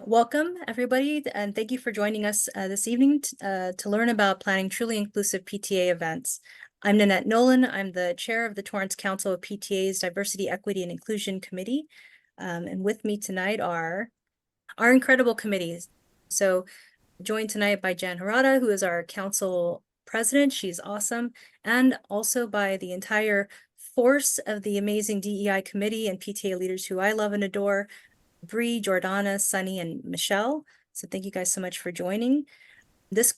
Welcome, everybody, and thank you for joining us this evening to learn about planning truly inclusive PTA events. I'm Nanette Nolan. I'm the chair of the Torrance Council of PTA's Diversity, Equity, and Inclusion Committee. And with me tonight are our incredible committees. So joined tonight by Jan Harada, who is our council president. She's awesome. And also by the entire force of the amazing DEI committee and PTA leaders who I love and adore. Bree, Jordana, Sunny, and Michelle. So thank you guys so much for joining. This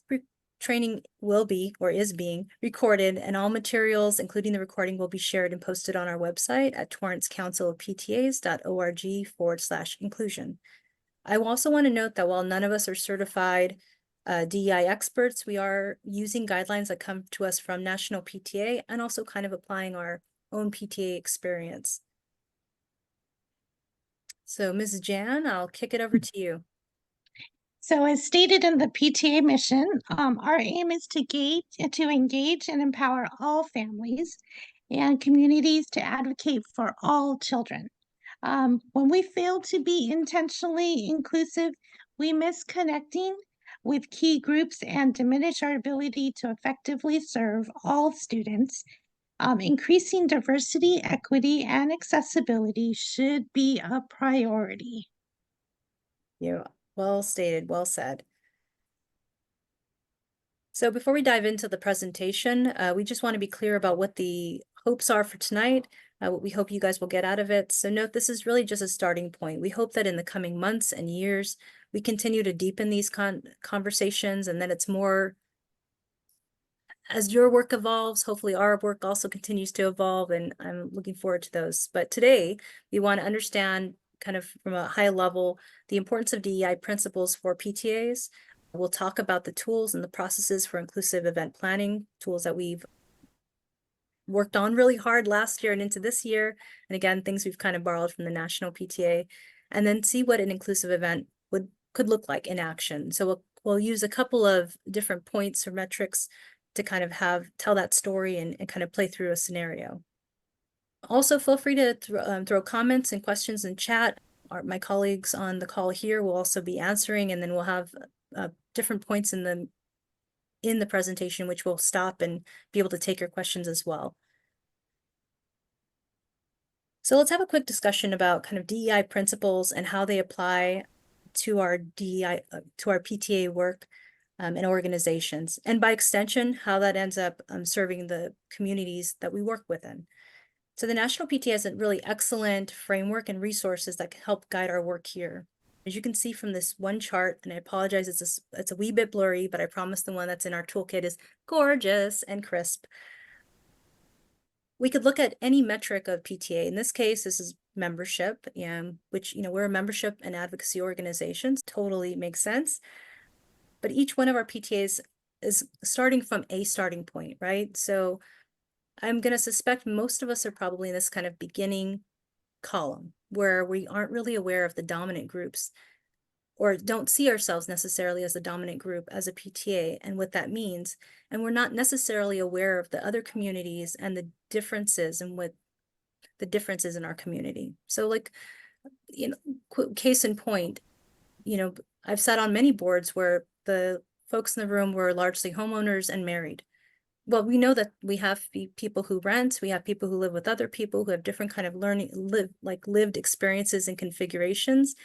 training will be or is being recorded, and all materials, including the recording, will be shared and posted on our website at torrancecouncilofptas.org/inclusion. I also want to note that while none of us are certified DEI experts, we are using guidelines that come to us from National PTA and also kind of applying our own PTA experience. So Ms. Jan, I'll kick it over to you. So as stated in the PTA mission, our aim is to engage and empower all families and communities to advocate for all children. When we fail to be intentionally inclusive, we miss connecting with key groups and diminish our ability to effectively serve all students. Increasing diversity, equity, and accessibility should be a priority. Yeah, well stated, well said. So before we dive into the presentation, we just want to be clear about what the hopes are for tonight, what we hope you guys will get out of it. So note, this is really just a starting point. We hope that in the coming months and years, we continue to deepen these conversations, and that it's more, as your work evolves, hopefully our work also continues to evolve, and I'm looking forward to those. But today, we want to understand kind of from a high level, the importance of DEI principles for PTAs. We'll talk about the tools and the processes for inclusive event planning, tools that we've worked on really hard last year and into this year. And again, things we've kind of borrowed from the National PTA, and then see what an inclusive event could look like in action. So we'll use a couple of different points or metrics to kind of tell that story and kind of play through a scenario. Also, feel free to throw comments and questions in chat. My colleagues on the call here will also be answering, and then we'll have different points in the presentation, which we'll stop and be able to take your questions as well. So let's have a quick discussion about kind of DEI principles and how they apply to our DEI, to our PTA work and organizations, and by extension, how that ends up serving the communities that we work within. So the National PTA has a really excellent framework and resources that can help guide our work here. As you can see from this one chart, and I apologize, it's a wee bit blurry, but I promise the one that's in our toolkit is gorgeous and crisp. We could look at any metric of PTA. In this case, this is membership, which, we're a membership and advocacy organization. Totally makes sense. But each one of our PTAs is starting from a starting point, right? So I'm going to suspect most of us are probably in this kind of beginning column where we aren't really aware of the dominant groups, or don't see ourselves necessarily as the dominant group as a PTA and what that means. And we're not necessarily aware of the other communities and the differences and what the differences in our community. So like, case in point, I've sat on many boards where the folks in the room were largely homeowners and married. Well, we know that we have people who rent, we have people who live with other people who have different kind of lived experiences and configurations,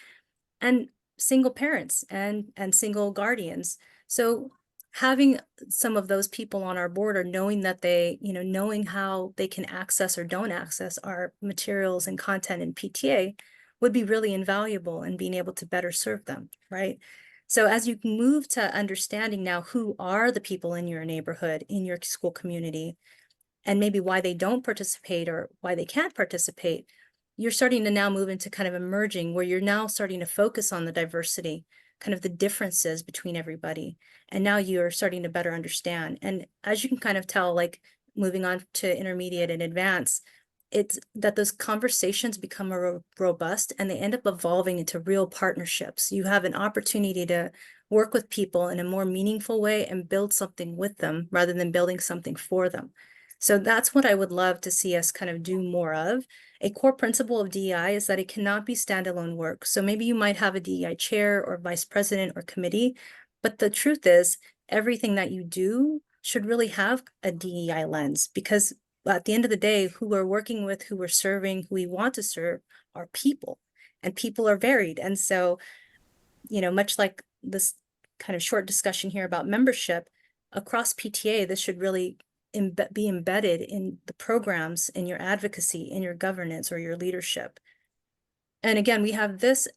and single parents and single guardians. So having some of those people on our board, or knowing that they, knowing how they can access or don't access our materials and content in PTA would be really invaluable in being able to better serve them, right? So as you move to understanding now who are the people in your neighborhood, in your school community, and maybe why they don't participate or why they can't participate, you're starting to now move into kind of emerging, where you're now starting to focus on the diversity, kind of the differences between everybody. And now you're starting to better understand. And as you can kind of tell, like moving on to intermediate and advanced, it's that those conversations become more robust and they end up evolving into real partnerships. You have an opportunity to work with people in a more meaningful way and build something with them rather than building something for them. So that's what I would love to see us kind of do more of. A core principle of DEI is that it cannot be standalone work. So maybe you might have a DEI chair or vice president or committee, but the truth is everything that you do should really have a DEI lens, because at the end of the day, who we're working with, who we're serving, who we want to serve are people, and people are varied. And so, much like this kind of short discussion here about membership, across PTA, this should really be embedded in the programs, in your advocacy, in your governance, or your leadership. And again, we have this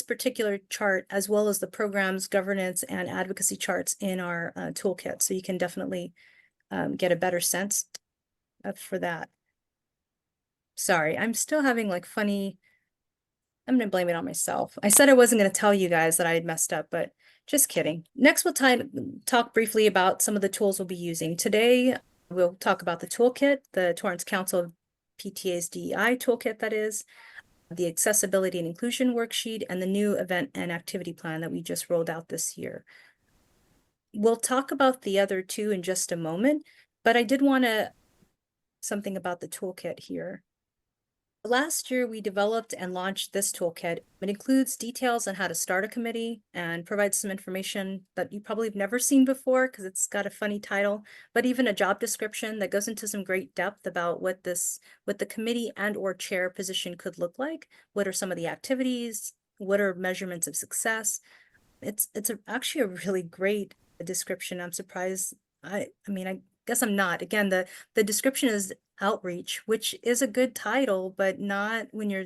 particular chart, as well as the programs, governance, and advocacy charts in our toolkit. So you can definitely get a better sense for that. Sorry, I'm still having like funny, I'm gonna blame it on myself. I said I wasn't gonna tell you guys that I had messed up, but just kidding. Next, we'll talk briefly about some of the tools we'll be using. Today, we'll talk about the toolkit, the Torrance Council PTA's DEI toolkit, that is, the accessibility and inclusion worksheet, and the new event and activity plan that we just rolled out this year. We'll talk about the other two in just a moment, but I did want to something about the toolkit here. Last year, we developed and launched this toolkit. It includes details on how to start a committee and provides some information that you probably have never seen before because it's got a funny title, but even a job description that goes into some great depth about what the committee and or chair position could look like. What are some of the activities? What are measurements of success? It's actually a really great description. I'm surprised. I mean, I guess I'm not. Again, the description is outreach, which is a good title, but not when you're,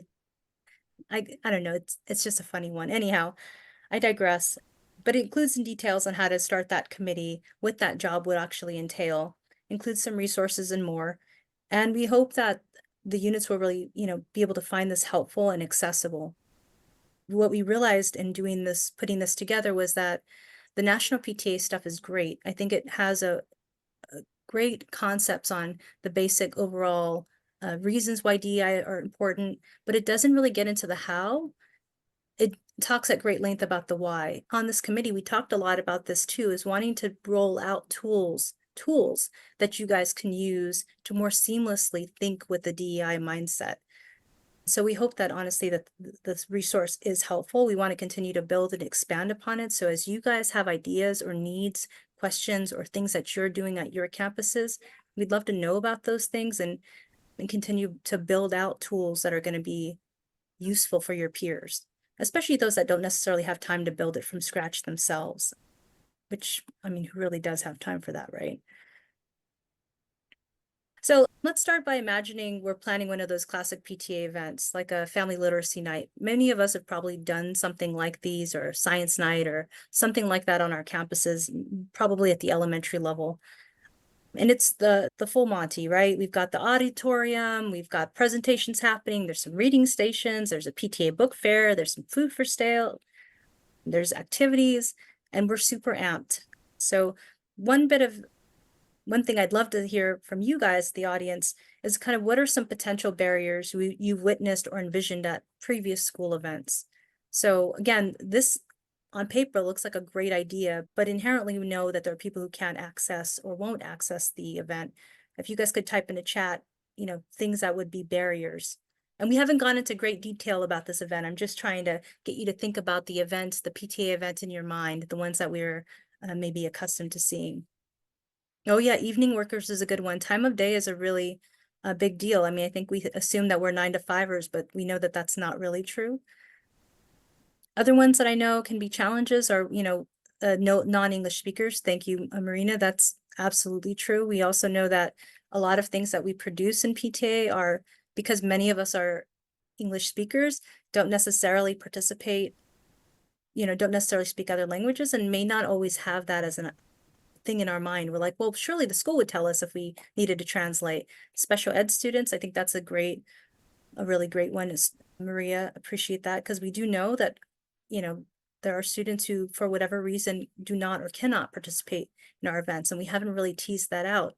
I don't know, it's just a funny one. Anyhow, I digress. But it includes some details on how to start that committee, what that job would actually entail, includes some resources and more. And we hope that the units will really, be able to find this helpful and accessible. What we realized in doing this, putting this together, was that the national PTA stuff is great. I think it has a great concepts on the basic overall reasons why DEI are important, but it doesn't really get into the how. It talks at great length about the why. On this committee, we talked a lot about this too, is wanting to roll out tools that you guys can use to more seamlessly think with the DEI mindset. So we hope that honestly that this resource is helpful. We want to continue to build and expand upon it. So as you guys have ideas or needs, questions, or things that you're doing at your campuses, we'd love to know about those things and continue to build out tools that are going to be useful for your peers, especially those that don't necessarily have time to build it from scratch themselves, which, I mean, who really does have time for that, right? So let's start by imagining we're planning one of those classic PTA events, like a family literacy night. Many of us have probably done something like these, or science night or something like that on our campuses, probably at the elementary level. And it's the full Monty, right? We've got the auditorium, we've got presentations happening, there's some reading stations, there's a PTA book fair, there's some food for sale, there's activities, and we're super amped. So one thing I'd love to hear from you guys, the audience, is kind of what are some potential barriers you've witnessed or envisioned at previous school events? So again, this on paper looks like a great idea, but inherently we know that there are people who can't access or won't access the event. If you guys could type in a chat, things that would be barriers. And we haven't gone into great detail about this event. I'm just trying to get you to think about the events, the PTA event in your mind, the ones that we're maybe accustomed to seeing. Oh yeah, evening workers is a good one. Time of day is a really big deal. I mean, I think we assume that we're 9-to-5ers, but we know that that's not really true. Other ones that I know can be challenges are, no non-English speakers. Thank you, Marina. That's absolutely true. We also know that a lot of things that we produce in PTA are, because many of us are English speakers, don't necessarily participate, don't necessarily speak other languages, and may not always have that as a thing in our mind. We're like, well, surely the school would tell us if we needed to translate. Special ed students, I think that's a really great one, is Maria. Appreciate that, because we do know that, there are students who, for whatever reason, do not or cannot participate in our events, and we haven't really teased that out.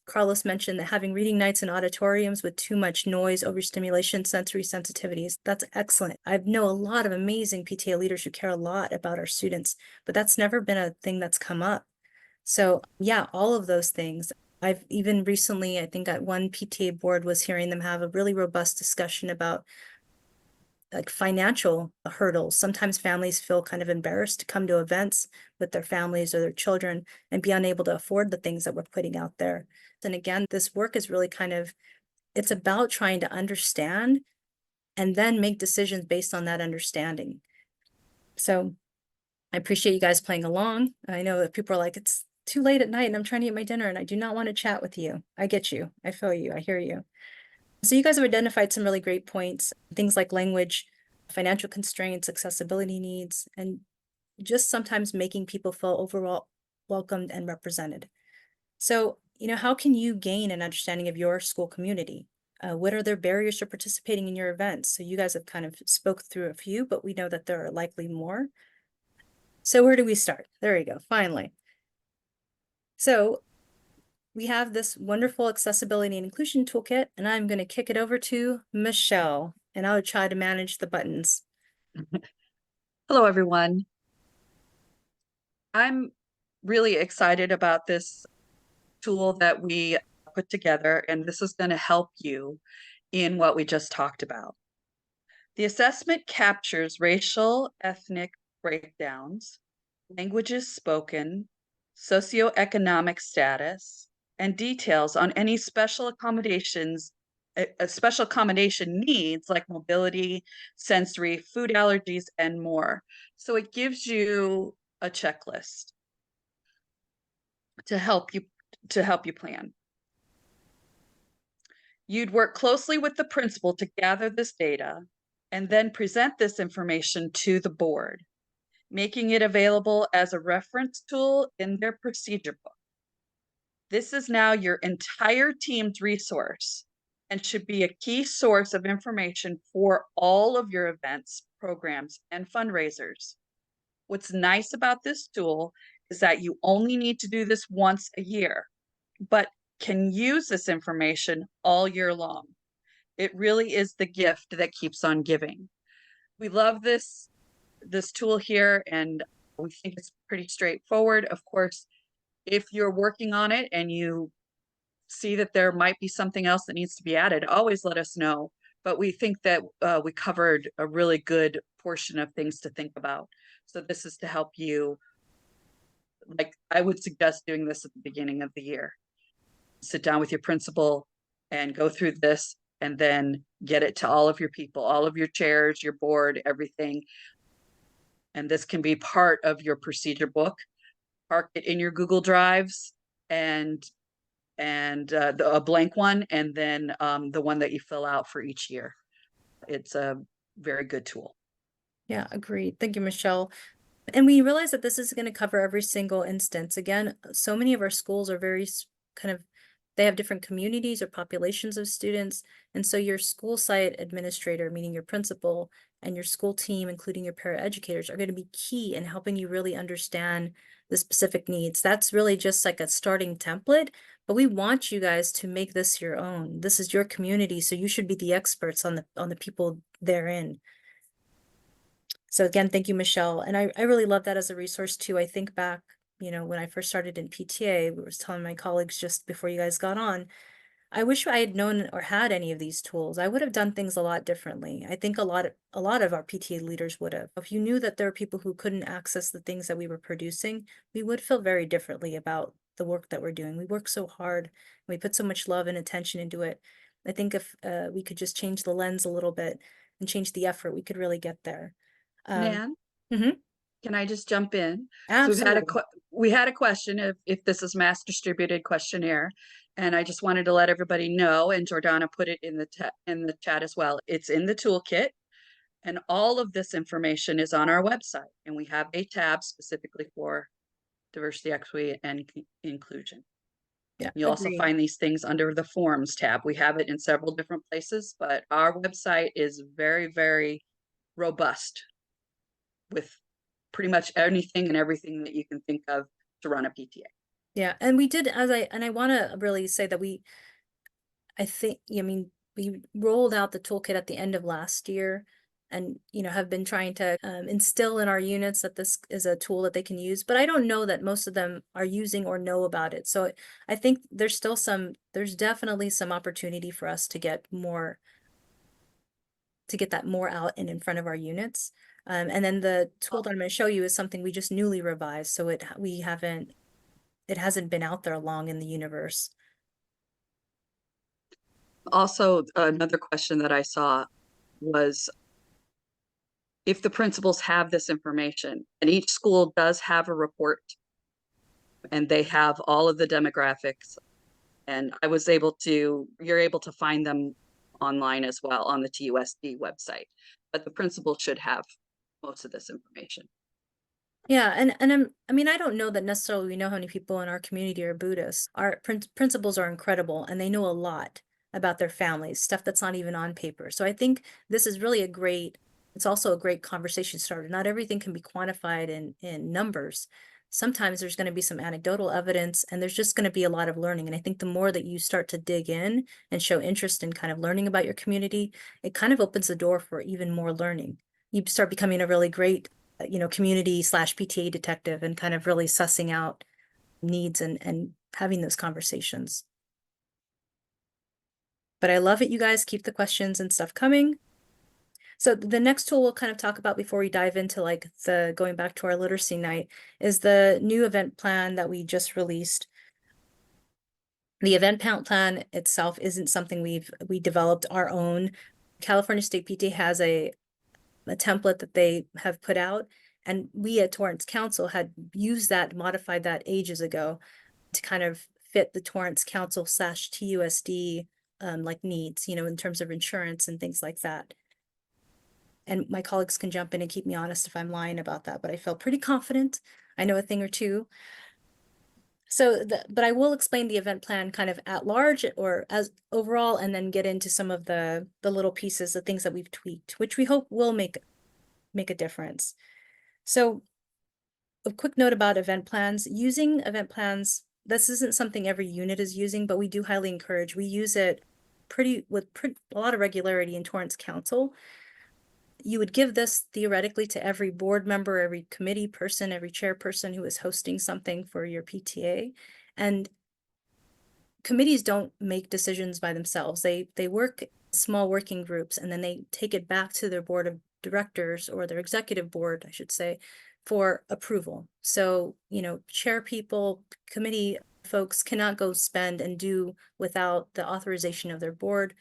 Carlos mentioned that having reading nights in auditoriums with too much noise, overstimulation, sensory sensitivities, that's excellent. I know a lot of amazing PTA leaders who care a lot about our students, but that's never been a thing that's come up. So yeah, all of those things. I've even recently, I think at one PTA board was hearing them have a really robust discussion about like financial hurdles. Sometimes families feel kind of embarrassed to come to events with their families or their children and be unable to afford the things that we're putting out there. And again, this work is really kind of, it's about trying to understand and then make decisions based on that understanding. So I appreciate you guys playing along. I know that people are like, it's too late at night and I'm trying to eat my dinner and I do not want to chat with you. I get you. I feel you. I hear you. So you guys have identified some really great points, things like language, financial constraints, accessibility needs, and just sometimes making people feel overall welcomed and represented. So, how can you gain an understanding of your school community? What are their barriers to participating in your events? So you guys have kind of spoke through a few, but we know that there are likely more. So where do we start? There you go, finally. So we have this wonderful accessibility and inclusion toolkit, and I'm going to kick it over to Michelle, and I'll try to manage the buttons. Hello, everyone. I'm really excited about this tool that we put together, and this is going to help you in what we just talked about. The assessment captures racial, ethnic breakdowns, languages spoken, socioeconomic status, and details on any special accommodations, special accommodation needs like mobility, sensory, food allergies, and more. So it gives you a checklist to help you plan. You'd work closely with the principal to gather this data and then present this information to the board, making it available as a reference tool in their procedure book. This is now your entire team's resource and should be a key source of information for all of your events, programs, and fundraisers. What's nice about this tool is that you only need to do this once a year, but can use this information all year long. It really is the gift that keeps on giving. We love this tool here, and we think it's pretty straightforward. Of course, if you're working on it and you see that there might be something else that needs to be added, always let us know. But we think that we covered a really good portion of things to think about. So this is to help you. Like, I would suggest doing this at the beginning of the year. Sit down with your principal and go through this, and then get it to all of your people, all of your chairs, your board, everything. And this can be part of your procedure book. Park it in your Google Drives, and a blank one, and then the one that you fill out for each year. It's a very good tool. Yeah, agreed. Thank you, Michelle. And we realize that this is going to cover every single instance. Again, so many of our schools are very kind of, they have different communities or populations of students. And so your school site administrator, meaning your principal, and your school team, including your paraeducators, are going to be key in helping you really understand the specific needs. That's really just like a starting template, but we want you guys to make this your own. This is your community, so you should be the experts on the people therein. So again, thank you, Michelle. And I really love that as a resource too. I think back, when I first started in PTA, I was telling my colleagues just before you guys got on, I wish I had known or had any of these tools. I would have done things a lot differently. I think a lot of our PTA leaders would have. If you knew that there are people who couldn't access the things that we were producing, we would feel very differently about the work that we're doing. We work so hard, we put so much love and attention into it. I think if we could just change the lens a little bit and change the effort, we could really get there. Nan, Mhm. can I just jump in? Absolutely. So we had a question if this is mass distributed questionnaire, and I just wanted to let everybody know, and Jordana put it in the chat as well. It's in the toolkit, and all of this information is on our website, and we have a tab specifically for diversity, equity, and inclusion. Yeah, You also agreed. find these things under the forms tab. We have it in several different places, but our website is very, very robust with pretty much anything and everything that you can think of to run a PTA. Yeah, and we did, and I want to really say that I think, we rolled out the toolkit at the end of last year, and, have been trying to instill in our units that this is a tool that they can use. But I don't know that most of them are using or know about it. So I think there's definitely some opportunity for us to get that more out and in front of our units. And then the tool that I'm going to show you is something we just newly revised. So it hasn't been out there long in the universe. Also, another question that I saw was if the principals have this information, and each school does have a report and they have all of the demographics, and you're able to find them online as well on the TUSD website, but the principal should have most of this information. Yeah, and I don't know that necessarily we know how many people in our community are Buddhists. Our principals are incredible, and they know a lot about their families, stuff that's not even on paper. So I think this is really it's also a great conversation starter. Not everything can be quantified in numbers. Sometimes there's going to be some anecdotal evidence, and there's just going to be a lot of learning. And I think the more that you start to dig in and show interest in kind of learning about your community, it kind of opens the door for even more learning. You start becoming a really great community/PTA detective and kind of really sussing out needs and having those conversations. But I love it, you guys. Keep the questions and stuff coming. So the next tool we'll kind of talk about before we dive into like going back to our literacy night is the new event plan that we just released. The event plan itself isn't something we developed our own. California State PTA has a template that they have put out, and we at Torrance Council had used that, modified that ages ago to kind of fit the Torrance Council /TUSD like needs, in terms of insurance and things like that. And my colleagues can jump in and keep me honest if I'm lying about that, but I feel pretty confident. I know a thing or two. So, but I will explain the event plan kind of at large or as overall, and then get into some of the little pieces, the things that we've tweaked, which we hope will make a difference. So a quick note about event plans. Using event plans, this isn't something every unit is using, but we do highly encourage. We use it with a lot of regularity in Torrance Council. You would give this theoretically to every board member, every committee person, every chairperson who is hosting something for your PTA. And committees don't make decisions by themselves. They work small working groups, and then they take it back to their board of directors, or their executive board, I should say, for approval. So, chair people, committee folks cannot go spend and do without the authorization of their board,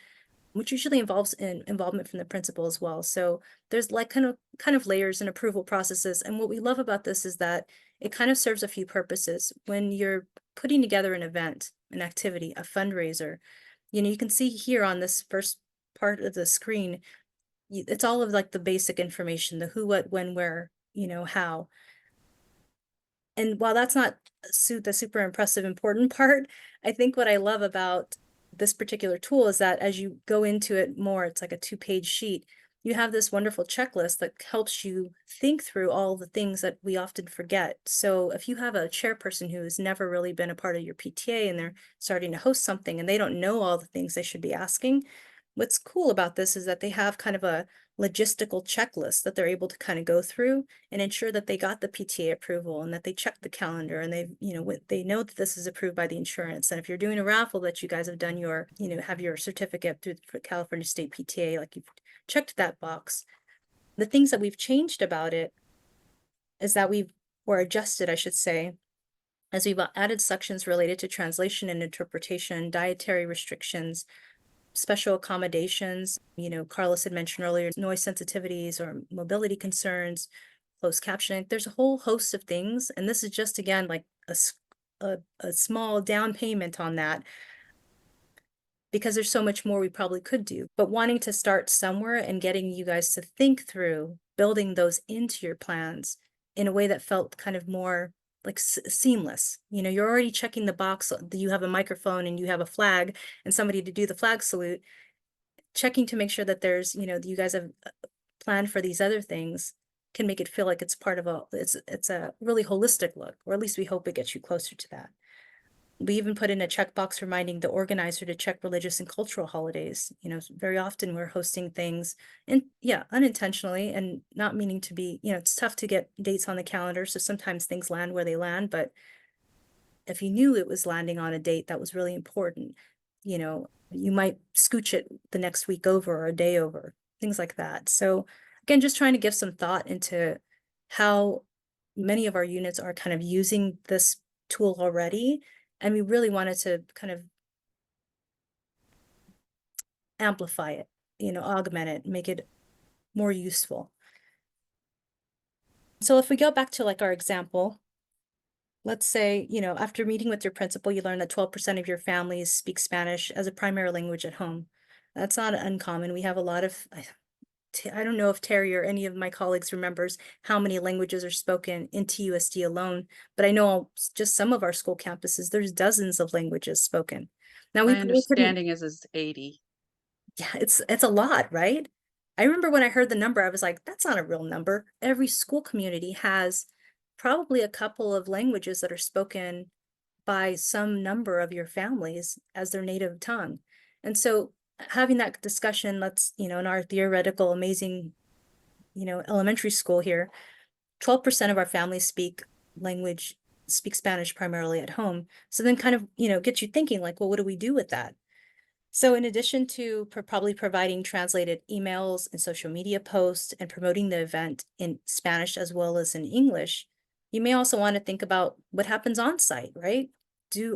which usually involves involvement from the principal as well. So there's like kind of layers and approval processes. And what we love about this is that it kind of serves a few purposes. When you're putting together an event, an activity, a fundraiser, you can see here on this first part of the screen, it's all of like the basic information, the who, what, when, where, how. And while that's not the super impressive, important part, I think what I love about this particular tool is that as you go into it more, it's like a 2-page sheet. You have this wonderful checklist that helps you think through all the things that we often forget. So if you have a chairperson who has never really been a part of your PTA and they're starting to host something and they don't know all the things they should be asking, what's cool about this is that they have kind of a logistical checklist that they're able to kind of go through and ensure that they got the PTA approval and that they checked the calendar and they know that this is approved by the insurance. And if you're doing a raffle that you guys have done have your certificate through the California State PTA, like you've checked that box. The things that we've changed about it is that adjusted, I should say, as we've added sections related to translation and interpretation, dietary restrictions, special accommodations. Carlos had mentioned earlier, noise sensitivities or mobility concerns, closed captioning. There's a whole host of things. And this is just, again, like a small down payment on that, because there's so much more we probably could do. But wanting to start somewhere and getting you guys to think through building those into your plans in a way that felt kind of more like seamless. You're already checking the box. You have a microphone and you have a flag and somebody to do the flag salute, checking to make sure that there's, you guys have planned for these other things can make it feel like it's part of it's a really holistic look, or at least we hope it gets you closer to that. We even put in a checkbox reminding the organizer to check religious and cultural holidays. You know, very often we're hosting things and yeah, unintentionally and not meaning to be, you know, it's tough to get dates on the calendar. So sometimes things land where they land, but if you knew it was landing on a date that was really important, you know, you might scooch it the next week over or a day over, things like that. So again, just trying to give some thought into how many of our units are kind of using this tool already. And we really wanted to kind of amplify it, you know, augment it, make it more useful. So if we go back to like our example, let's say, you know, after meeting with your principal, you learn that 12% of your families speak Spanish as a primary language at home. That's not uncommon. We have a lot of, I don't know if Terry or any of my colleagues remembers how many languages are spoken in TUSD alone, but I know just some of our school campuses, there's dozens of languages spoken. Now My we couldn't, understanding is 80. yeah, it's a lot, right? I remember when I heard the number, I was like, that's not a real number. Every school community has probably a couple of languages that are spoken by some number of your families as their native tongue. And so having that discussion, let's, you know, in our theoretical, amazing, you know, elementary school here, 12% of our families speak Spanish primarily at home. So then kind of, you know, get you thinking like, well, what do we do with that? So in addition to probably providing translated emails and social media posts and promoting the event in Spanish as well as in English, you may also want to think about what happens on site, right?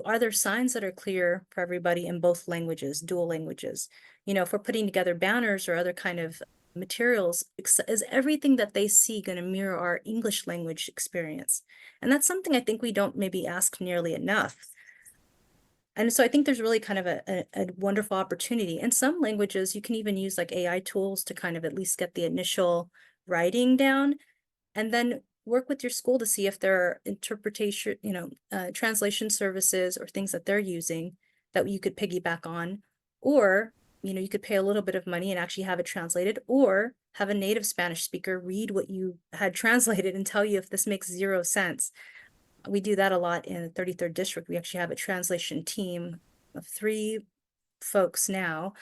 Are there signs that are clear for everybody in both languages, dual languages? You know, if we're putting together banners or other kind of materials, is everything that they see going to mirror our English language experience? And that's something I think we don't maybe ask nearly enough. And so I think there's really kind of a wonderful opportunity. In some languages, you can even use like AI tools to kind of at least get the initial writing down and then work with your school to see if there are interpretation, you know, translation services or things that they're using that you could piggyback on. Or, you know, you could pay a little bit of money and actually have it translated or have a native Spanish speaker read what you had translated and tell you if this makes zero sense. We do that a lot in the 33rd district. We actually have a translation team of 3 folks now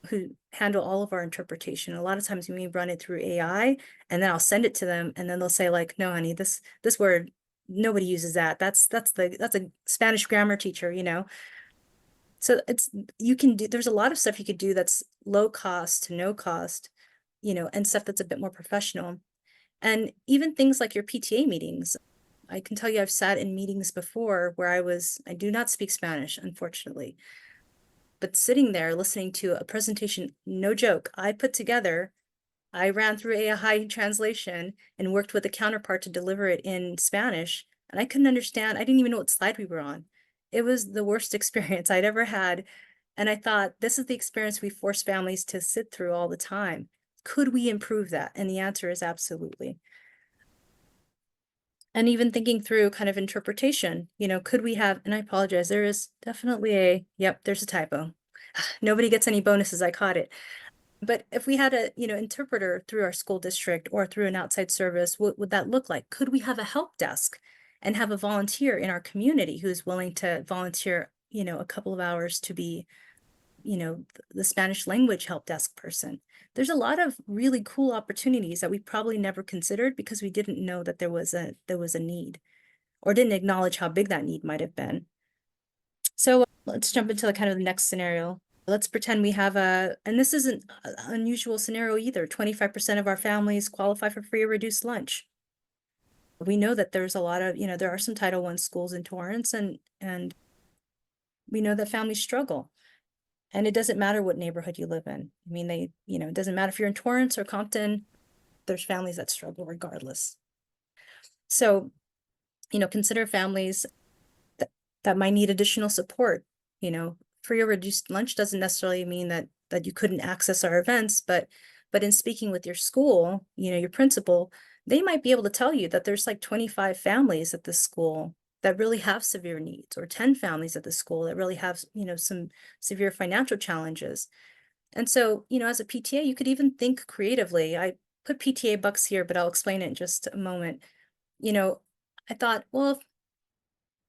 who handle all of our interpretation. A lot of times we run it through AI and then I'll send it to them and then they'll say like, no, honey, this word, nobody uses that. That's a Spanish grammar teacher, you know? So there's a lot of stuff you could do that's low cost to no cost, you know, and stuff that's a bit more professional. And even things like your PTA meetings. I can tell you I've sat in meetings before where I do not speak Spanish, unfortunately. But sitting there listening to a presentation, no joke, I put together, I ran through AI translation and worked with a counterpart to deliver it in Spanish. And I couldn't understand, I didn't even know what slide we were on. It was the worst experience I'd ever had. And I thought, this is the experience we force families to sit through all the time. Could we improve that? And the answer is absolutely. And even thinking through kind of interpretation, you know, could we have, and I apologize, there is definitely yep, there's a typo. Nobody gets any bonuses, I caught it. But if we had a, you know, interpreter through our school district or through an outside service, what would that look like? Could we have a help desk and have a volunteer in our community who's willing to volunteer, you know, a couple of hours to be, you know, the Spanish language help desk person? There's a lot of really cool opportunities that we probably never considered because we didn't know that there was a need or didn't acknowledge how big that need might have been. So let's jump into the kind of the next scenario. Let's pretend we have and this isn't an unusual scenario either. 25% of our families qualify for free or reduced lunch. We know that there's a lot of, you know, there are some Title I schools in Torrance and we know that families struggle. And it doesn't matter what neighborhood you live in. I mean, you know, it doesn't matter if you're in Torrance or Compton, there's families that struggle regardless. So, you know, consider families that might need additional support. You know, free or reduced lunch doesn't necessarily mean that you couldn't access our events, but in speaking with your school, you know, your principal, they might be able to tell you that there's like 25 families at this school that really have severe needs, or 10 families at the school that really have, you know, some severe financial challenges. And so, you know, as a PTA, you could even think creatively. I put PTA bucks here, but I'll explain it in just a moment. You know, I thought, well,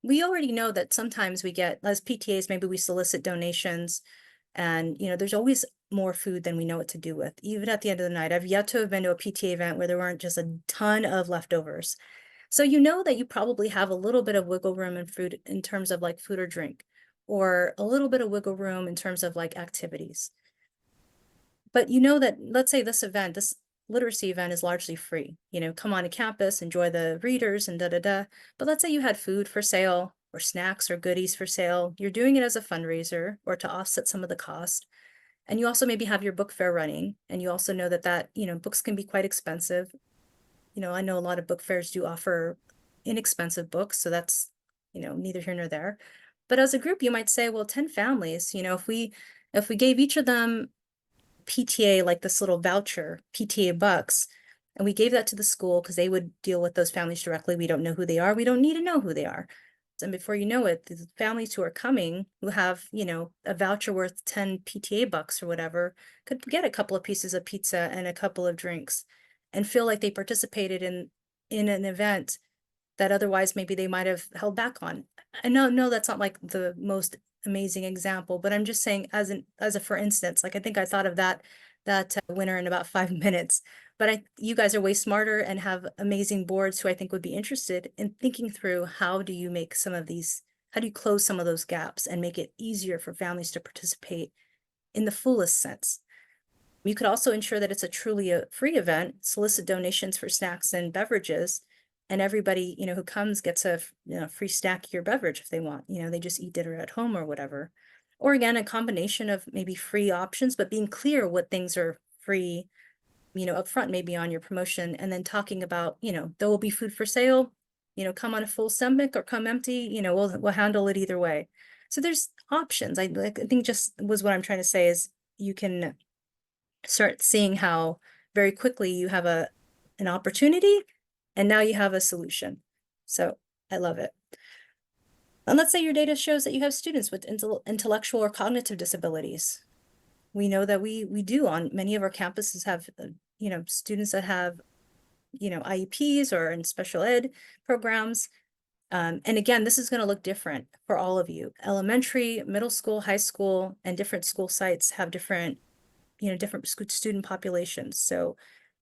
we already know that sometimes we get, as PTAs, maybe we solicit donations, and there's always more food than we know what to do with. Even at the end of the night, I've yet to have been to a PTA event where there weren't just a ton of leftovers. So you know that you probably have a little bit of wiggle room in food in terms of like food or drink, or a little bit of wiggle room in terms of like activities. But you know that, let's say this literacy event is largely free. Come on to campus, enjoy the readers and da-da-da. But let's say you had food for sale or snacks or goodies for sale. You're doing it as a fundraiser or to offset some of the cost. And you also maybe have your book fair running, and you also know that books can be quite expensive. I know a lot of book fairs do offer inexpensive books, so that's, neither here nor there. But as a group, you might say, well, 10 families, if we gave each of them PTA, like this little voucher, PTA bucks, and we gave that to the school because they would deal with those families directly. We don't know who they are. We don't need to know who they are. And before you know it, the families who are coming, who have, a voucher worth 10 PTA bucks or whatever, could get a couple of pieces of pizza and a couple of drinks and feel like they participated in an event that otherwise maybe they might have held back on. I know that's not like the most amazing example, but I'm just saying as a for instance, like I think I thought of that winner in about 5 minutes. But you guys are way smarter and have amazing boards who I think would be interested in thinking through how do you close some of those gaps and make it easier for families to participate in the fullest sense. You could also ensure that it's a truly a free event, solicit donations for snacks and beverages, and everybody, who comes gets a free snack or beverage if they want. They just eat dinner at home or whatever. Or again, a combination of maybe free options, but being clear what things are free, upfront, maybe on your promotion, and then talking about, there will be food for sale, come on a full stomach or come empty, we'll handle it either way. So there's options. I think just was what I'm trying to say is you can start seeing how very quickly you have an opportunity and now you have a solution. So I love it. And let's say your data shows that you have students with intellectual or cognitive disabilities. We know that we do on many of our campuses have, students that have, IEPs or in special ed programs. And again, this is going to look different for all of you. Elementary, middle school, high school, and different school sites have different student populations. So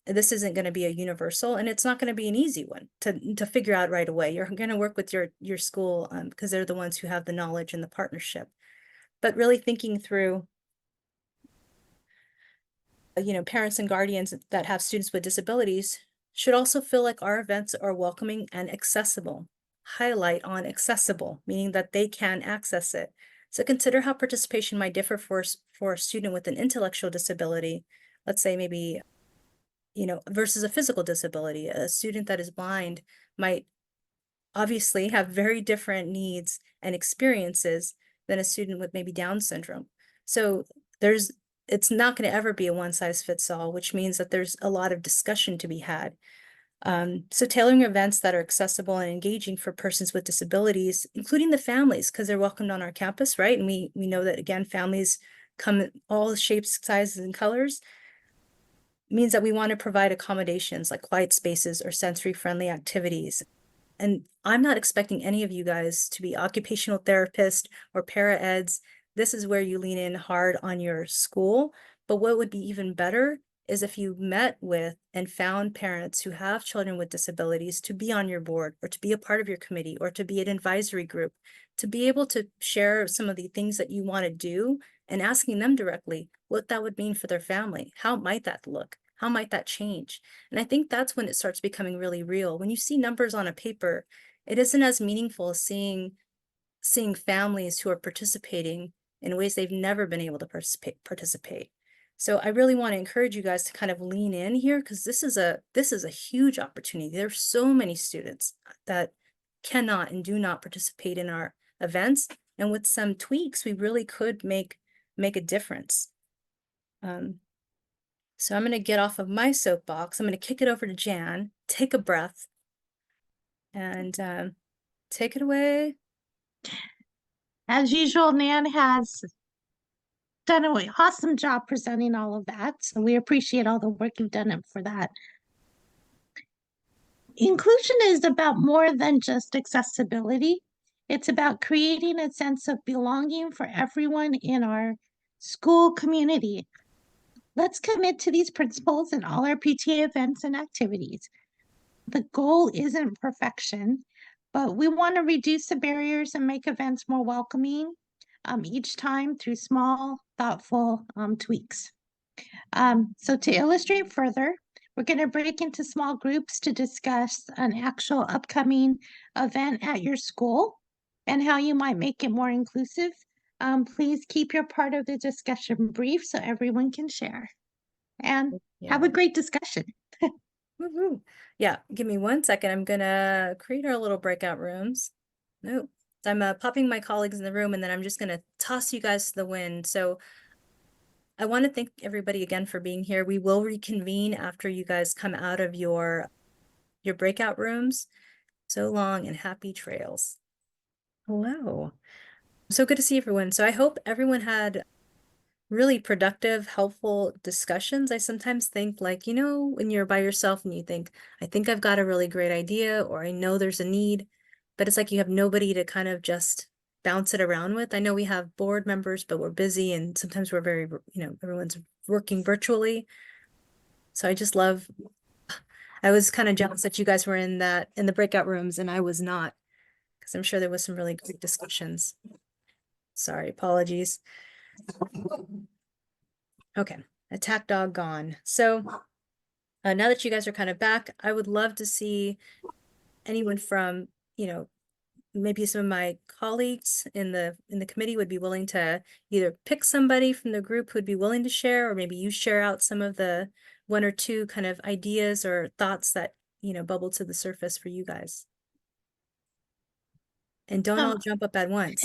this isn't going to be a universal, and it's not going to be an easy one to figure out right away. You're going to work with your school because they're the ones who have the knowledge and the partnership. But really thinking through, parents and guardians that have students with disabilities should also feel like our events are welcoming and accessible. Highlight on accessible, meaning that they can access it. So consider how participation might differ for a student with an intellectual disability, let's say maybe, versus a physical disability. A student that is blind might obviously have very different needs and experiences than a student with maybe Down syndrome. So it's not going to ever be a one size fits all, which means that there's a lot of discussion to be had. So tailoring events that are accessible and engaging for persons with disabilities, including the families, because they're welcomed on our campus, right? And we know that, again, families come in all shapes, sizes, and colors, means that we want to provide accommodations like quiet spaces or sensory-friendly activities. And I'm not expecting any of you guys to be occupational therapists or para-eds. This is where you lean in hard on your school. But what would be even better is if you met with and found parents who have children with disabilities to be on your board or to be a part of your committee or to be an advisory group, to be able to share some of the things that you want to do and asking them directly what that would mean for their family. How might that look? How might that change? And I think that's when it starts becoming really real. When you see numbers on a paper, it isn't as meaningful as seeing families who are participating in ways they've never been able to participate. So I really want to encourage you guys to kind of lean in here, because this is a huge opportunity. There's so many students that cannot and do not participate in our events. And with some tweaks, we really could make a difference. So I'm going to get off of my soapbox. I'm going to kick it over to Jan, take a breath, and take it away. As usual, Nan has done an awesome job presenting all of that. So we appreciate all the work you've done for that. Inclusion is about more than just accessibility. It's about creating a sense of belonging for everyone in our school community. Let's commit to these principles in all our PTA events and activities. The goal isn't perfection, but we want to reduce the barriers and make events more welcoming each time through small, thoughtful tweaks. So to illustrate further, we're going to break into small groups to discuss an actual upcoming event at your school and how you might make it more inclusive. Please keep your part of the discussion brief so everyone can share. And have a great discussion. Woohoo. Yeah, give me 1 second. I'm gonna create our little breakout rooms. No, I'm popping my colleagues in the room, and then I'm just gonna toss you guys to the wind. So I want to thank everybody again for being here. We will reconvene after you guys come out of your breakout rooms. So long and happy trails. Hello. So good to see everyone. So I hope everyone had really productive, helpful discussions. I sometimes think, like, when you're by yourself and you think, I think I've got a really great idea, or I know there's a need, but it's like you have nobody to kind of just bounce it around with. I know we have board members, but we're busy, and sometimes we're very, everyone's working virtually. So I was kind of jealous that you guys were in the breakout rooms and I was not, because I'm sure there was some really great discussions. Sorry, apologies. Okay, attack dog gone. So now that you guys are kind of back, I would love to see anyone from, maybe some of my colleagues in the committee would be willing to either pick somebody from the group who'd be willing to share, or maybe you share out some of the 1 or 2 kind of ideas or thoughts that, bubble to the surface for you guys. And don't all jump up at once.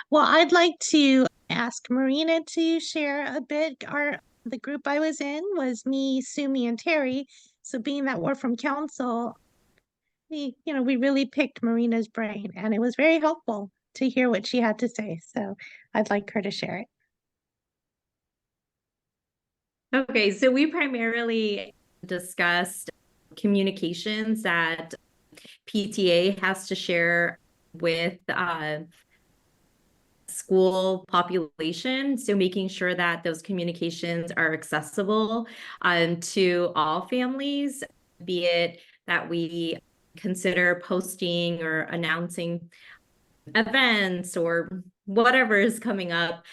Well, I'd like to ask Marina to share a bit. The group I was in was me, Sumi, and Terry. So being that we're from council, we really picked Marina's brain, and it was very helpful to hear what she had to say. So I'd like her to share it. Okay, so we primarily discussed communications that PTA has to share with school population. So making sure that those communications are accessible to all families, be it that we consider posting or announcing events or whatever is coming up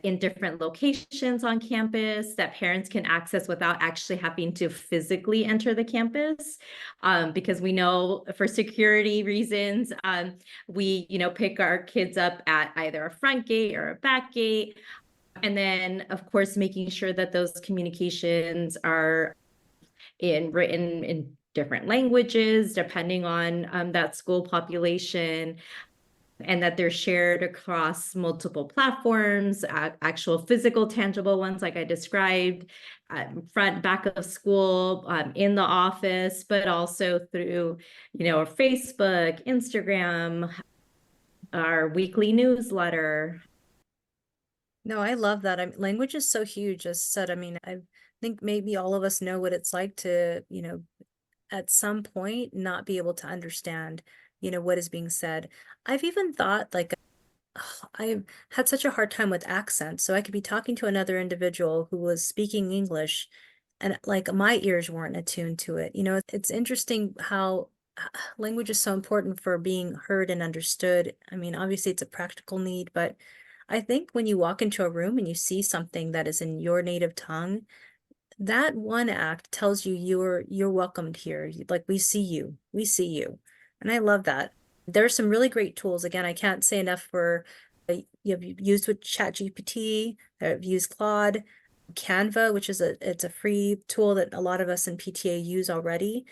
in different locations on campus that parents can access without actually having to physically enter the campus. Because we know for security reasons, we, pick our kids up at either a front gate or a back gate. And then, of course, making sure that those communications are written in different languages, depending on that school population, and that they're shared across multiple platforms, actual physical, tangible ones like I described, front, back of school, in the office, but also through, Facebook, Instagram, our weekly newsletter. No, I love that. Language is so huge, as said. I think maybe all of us know what it's like to, at some point not be able to understand, what is being said. I've even thought, like, I've had such a hard time with accents. So I could be talking to another individual who was speaking English, and like my ears weren't attuned to it. It's interesting how language is so important for being heard and understood. Obviously it's a practical need, but I think when you walk into a room and you see something that is in your native tongue, that one act tells you you're welcomed here. Like, we see you. And I love that. There are some really great tools. Again, I can't say enough for you've used with ChatGPT, I've used Claude, Canva, which is it's a free tool that a lot of us in PTA use already.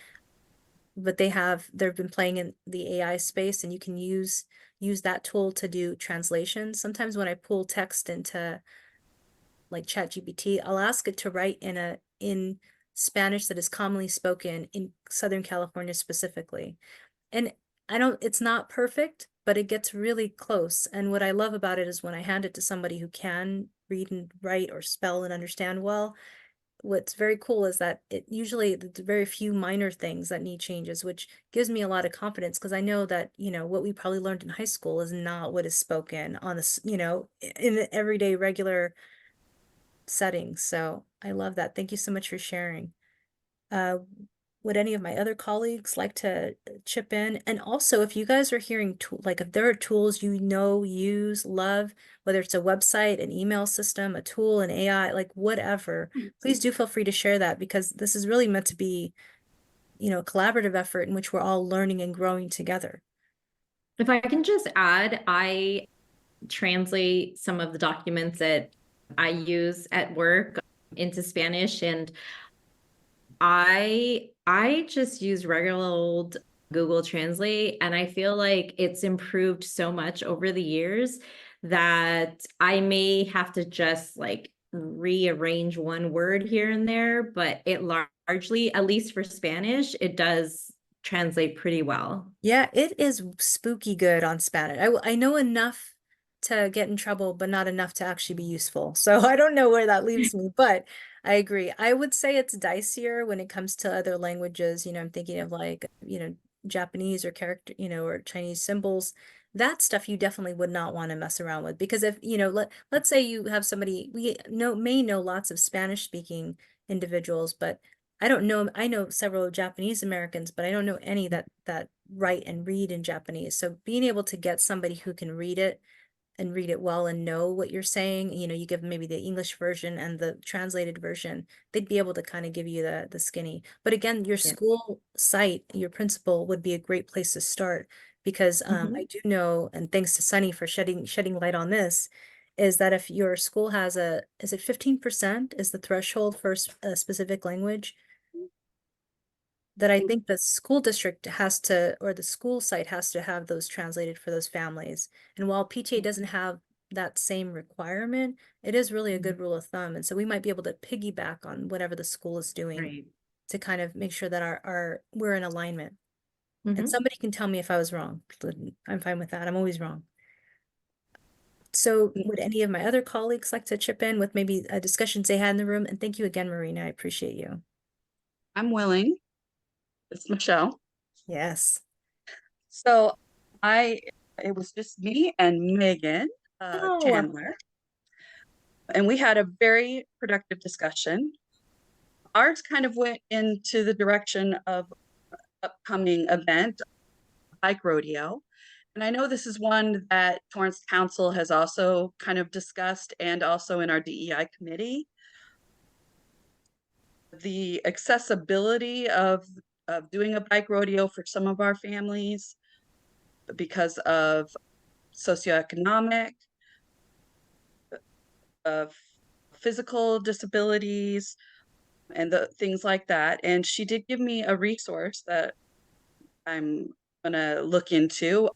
But they've been playing in the AI space, and you can use that tool to do translations. Sometimes when I pull text into like ChatGPT, I'll ask it to write in Spanish that is commonly spoken in Southern California specifically. And it's not perfect, but it gets really close. And what I love about it is when I hand it to somebody who can read and write or spell and understand well, what's very cool is that it usually the very few minor things that need changes, which gives me a lot of confidence because I know that, what we probably learned in high school is not what is spoken on this, in the everyday regular setting. So I love that. Thank you so much for sharing. Uh, would any of my other colleagues like to chip in? And also, if you guys are hearing, like if there are tools use, love, whether it's a website, an email system, a tool, an AI, like whatever, please do feel free to share that because this is really meant to be, a collaborative effort in which we're all learning and growing together. If I can just add, I translate some of the documents that I use at work into Spanish, and I just use regular old Google Translate, and I feel like it's improved so much over the years that I may have to just like rearrange one word here and there, but it largely, at least for Spanish, it does translate pretty well. Yeah, it is spooky good on Spanish. I know enough to get in trouble, but not enough to actually be useful. So I don't know where that leaves me, but I agree. I would say it's dicier when it comes to other languages. I'm thinking of like, Japanese or character, or Chinese symbols. That stuff you definitely would not want to mess around with because if, let's say you have somebody, may know lots of Spanish speaking individuals, but I don't know. I know several Japanese Americans, but I don't know any that write and read in Japanese. So being able to get somebody who can read it and read it well and know what you're saying, you give them maybe the English version and the translated version, they'd be able to kind of give you the skinny. But again, your Yeah. school site, your principal would be a great place to start because I do know, and thanks to Sunny for shedding light on this, is that if your school has is it 15% is the threshold for a specific language? That I think the school district has to, or the school site has to have those translated for those families. And while PTA doesn't have that same requirement, it is really a good rule of thumb. And so we might be able to piggyback on whatever the school is doing Right. to kind of make sure that we're in alignment. And Mhm. somebody can tell me if I was wrong. I'm fine with that. I'm always wrong. So would any of my other colleagues like to chip in with maybe discussions they had in the room? And thank you again, Marina. I appreciate you. I'm willing. It's Michelle. Yes. So it was just me and Megan Oh, Chandler, and we had a very productive discussion. Ours kind of went into the direction of upcoming event, bike rodeo. And I know this is one that Torrance Council has also kind of discussed and also in our DEI committee. The accessibility of doing a bike rodeo for some of our families because of socioeconomic, of physical disabilities, and the things like that. And she did give me a resource that I'm gonna look into.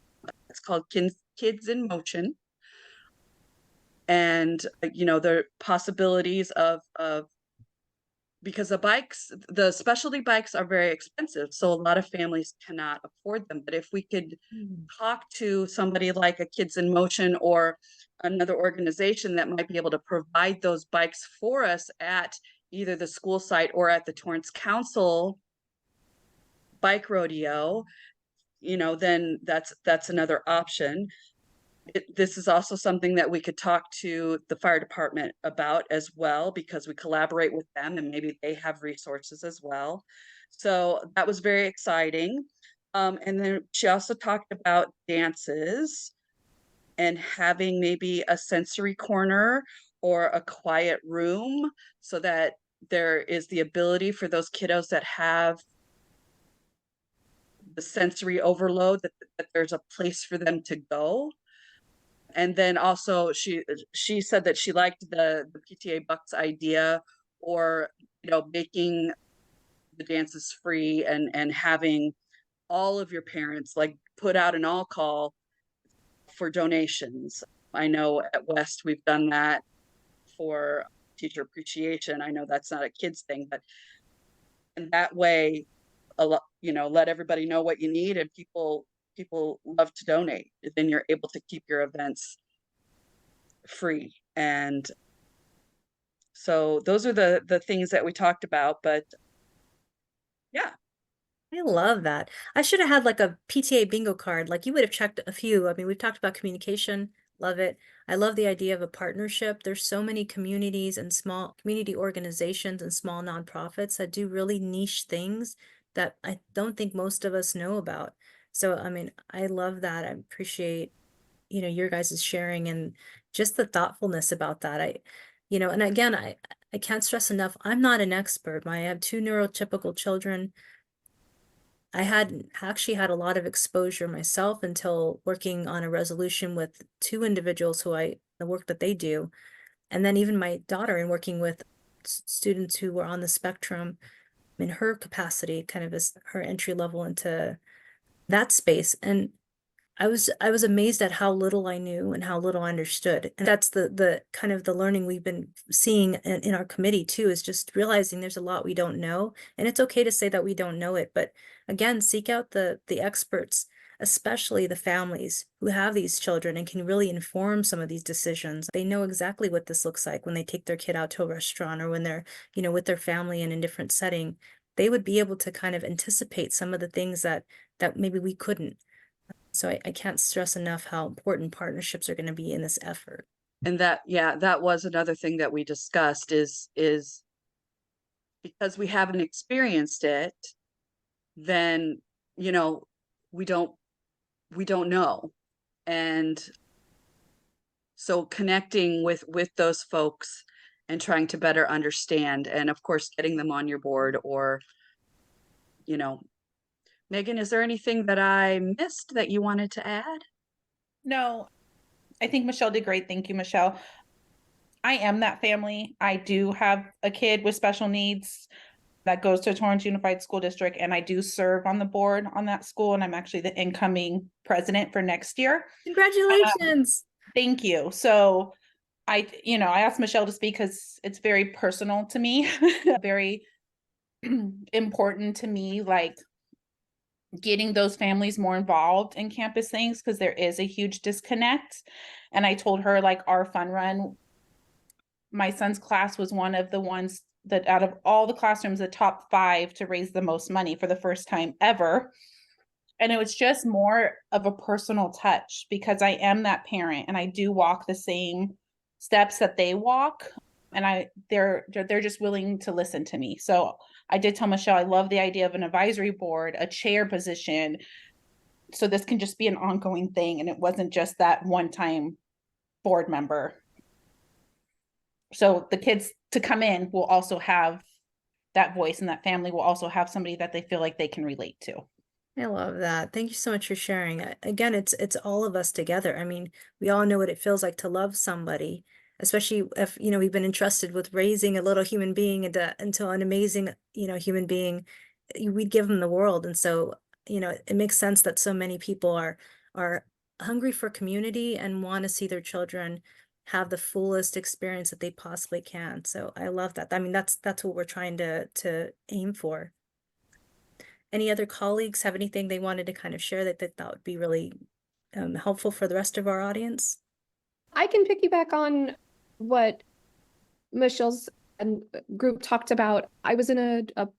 It's called Kids in Motion. And the possibilities of because the specialty bikes are very expensive, so a lot of families cannot afford them. But if we could talk to somebody like a Kids in Motion or another organization that might be able to provide those bikes for us at either the school site or at the Torrance Council bike rodeo, then that's another option. This is also something that we could talk to the fire department about as well, because we collaborate with them and maybe they have resources as well. So that was very exciting. And then she also talked about dances and having maybe a sensory corner or a quiet room so that there is the ability for those kiddos that have the sensory overload that there's a place for them to go. And then also she said that she liked the PTA Bucks idea, or making the dances free and having all of your parents like put out an all call for donations. I know at West we've done that for teacher appreciation. I know that's not a kids thing, but in that way, let everybody know what you need, and people love to donate. Then you're able to keep your events free. And So those are the things that we talked about, but yeah. I love that. I should have had like a PTA bingo card. Like you would have checked a few. I mean, we've talked about communication. Love it. I love the idea of a partnership. There's so many communities and small community organizations and small nonprofits that do really niche things that I don't think most of us know about. So, I mean, I love that. I appreciate, your guys' sharing and just the thoughtfulness about that. And again, I can't stress enough, I'm not an expert. I have two neurotypical children. I hadn't actually had a lot of exposure myself until working on a resolution with two individuals the work that they do. And then even my daughter in working with students who were on the spectrum in her capacity, kind of as her entry level into that space. And I was amazed at how little I knew and how little I understood. And that's the kind of the learning we've been seeing in our committee too, is just realizing there's a lot we don't know. And it's okay to say that we don't know it, but again, seek out the experts, especially the families who have these children and can really inform some of these decisions. They know exactly what this looks like when they take their kid out to a restaurant or when they're, with their family in a different setting. They would be able to kind of anticipate some of the things that maybe we couldn't. So I can't stress enough how important partnerships are going to be in this effort. And that was another thing that we discussed is because we haven't experienced it, then, we don't know. And so connecting with those folks and trying to better understand, and of course, getting them on your board or, Megan, is there anything that I missed that you wanted to add? No, I think Michelle did great. Thank you, Michelle. I am that family. I do have a kid with special needs that goes to Torrance Unified School District, and I do serve on the board on that school, and I'm actually the incoming president for next year. Congratulations. Thank you. So I asked Michelle to speak because it's very personal to me, very important to me, like getting those families more involved in campus things, because there is a huge disconnect. And I told her, like, our fun run, my son's class was one of the ones that out of all the classrooms, the top 5 to raise the most money for the first time ever. And it was just more of a personal touch because I am that parent and I do walk the same steps that they walk. And they're just willing to listen to me. So I did tell Michelle, I love the idea of an advisory board, a chair position. So this can just be an ongoing thing. And it wasn't just that one-time board member. So the kids to come in will also have that voice, and that family will also have somebody that they feel like they can relate to. I love that. Thank you so much for sharing. Again, it's all of us together. I mean, we all know what it feels like to love somebody, especially if, we've been entrusted with raising a little human being into an amazing, human being. We'd give them the world. And so, it makes sense that so many people are hungry for community and want to see their children have the fullest experience that they possibly can. So I love that. I mean, that's what we're trying to aim for. Any other colleagues have anything they wanted to kind of share that they thought would be really helpful for the rest of our audience? I can piggyback on what Michelle's group talked about. I was in a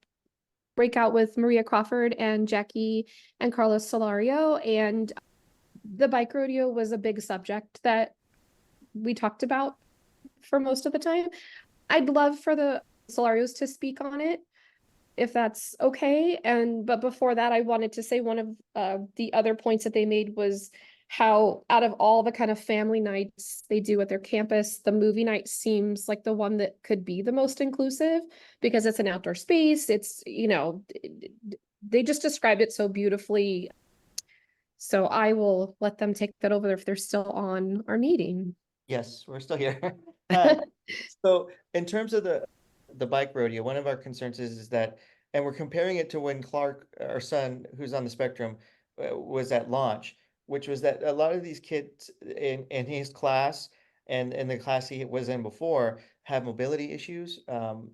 breakout with Maria Crawford and Jackie and Carlos Solario, and the bike rodeo was a big subject that we talked about for most of the time. I'd love for the Solarios to speak on it, if that's okay. But before that, I wanted to say one of the other points that they made was how out of all the kind of family nights they do at their campus, the movie night seems like the one that could be the most inclusive because it's an outdoor space. It's, they just described it so beautifully. So I will let them take that over if they're still on our meeting. Yes, we're still here. So in terms of the bike rodeo, one of our concerns is that, and we're comparing it to when Clark, our son, who's on the spectrum, was at launch, which was that a lot of these kids in his class and in the class he was in before have mobility issues and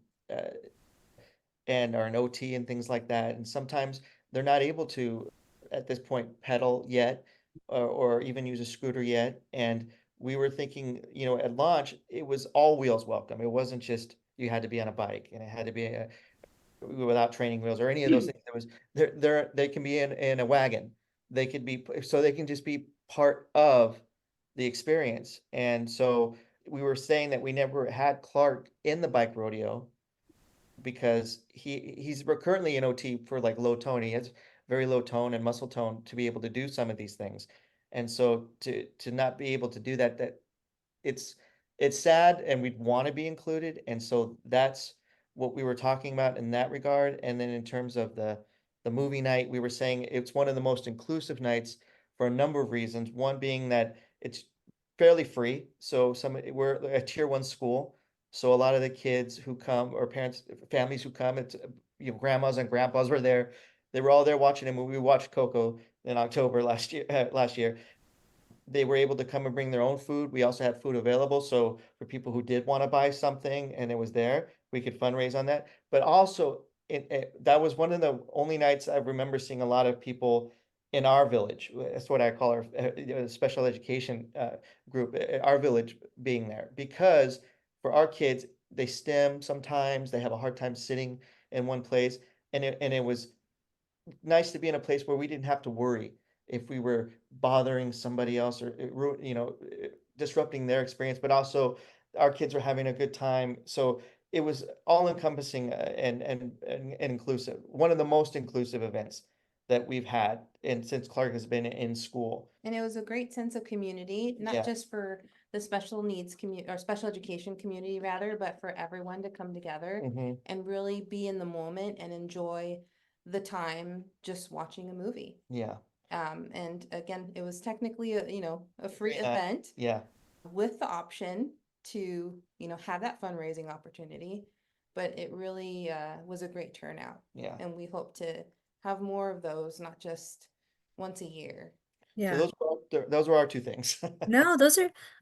are an OT and things like that. And sometimes they're not able to, at this point, pedal yet or even use a scooter yet. And we were thinking, you know, at launch, it was all wheels welcome. It wasn't just you had to be on a bike and it had to be without training wheels or any of those things. There was they can be in a wagon. They could be so they can just be part of the experience. And so we were saying that we never had Clark in the bike rodeo because he's currently in OT for like low tone. He has very low tone and muscle tone to be able to do some of these things. And so to not be able to do that, it's sad and we'd want to be included. And so that's what we were talking about in that regard. And then in terms of the movie night, we were saying it's one of the most inclusive nights for a number of reasons. One being that it's fairly free. So we're a tier 1 school. So a lot of the kids who come or families who come, it's you know, grandmas and grandpas were there. They were all there watching a movie. We watched Coco in October last year. They were able to come and bring their own food. We also had food available. So for people who did want to buy something and it was there, we could fundraise on that. But also, that was one of the only nights I remember seeing a lot of people in our village. That's what I call our special education group, our village being there. Because for our kids, they stem sometimes, they have a hard time sitting in one place. And it was nice to be in a place where we didn't have to worry if we were bothering somebody else or you know, disrupting their experience, but also our kids were having a good time. So it was all encompassing and inclusive. One of the most inclusive events that we've had since Clark has been in school. And it was a great sense of community, Yeah. not just for the special needs community or special education community rather, but for everyone to come together Mhm. and really be in the moment and enjoy the time just watching a movie. Yeah, And again, it was technically a free Free night. event yeah, with the option to, have that fundraising opportunity. But it really was a great turnout. yeah. And we hope to have more of those, not just once a year. Yeah. So those were our two things. No,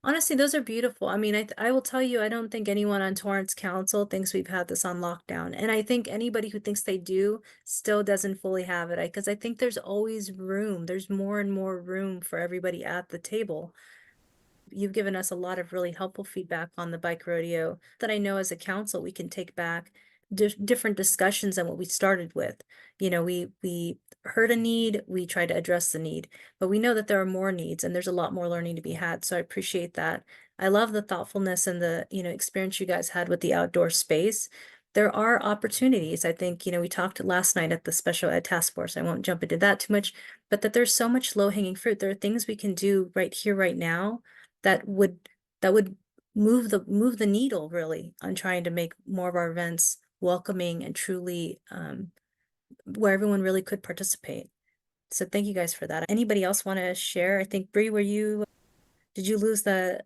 honestly, those are beautiful. I mean, I will tell you, I don't think anyone on Torrance Council thinks we've had this on lockdown. And I think anybody who thinks they do still doesn't fully have it. Because I think there's always room. There's more and more room for everybody at the table. You've given us a lot of really helpful feedback on the bike rodeo that I know as a council we can take back different discussions than what we started with. You know, we heard a need, we tried to address the need, but we know that there are more needs and there's a lot more learning to be had. So I appreciate that. I love the thoughtfulness and the, experience you guys had with the outdoor space. There are opportunities. I think, we talked last night at the special ed task force. I won't jump into that too much, but that there's so much low hanging fruit. There are things we can do right here, right now that would move the needle really on trying to make more of our events welcoming and truly where everyone really could participate. So thank you guys for that. Anybody else want to share? I think Bree, did you lose the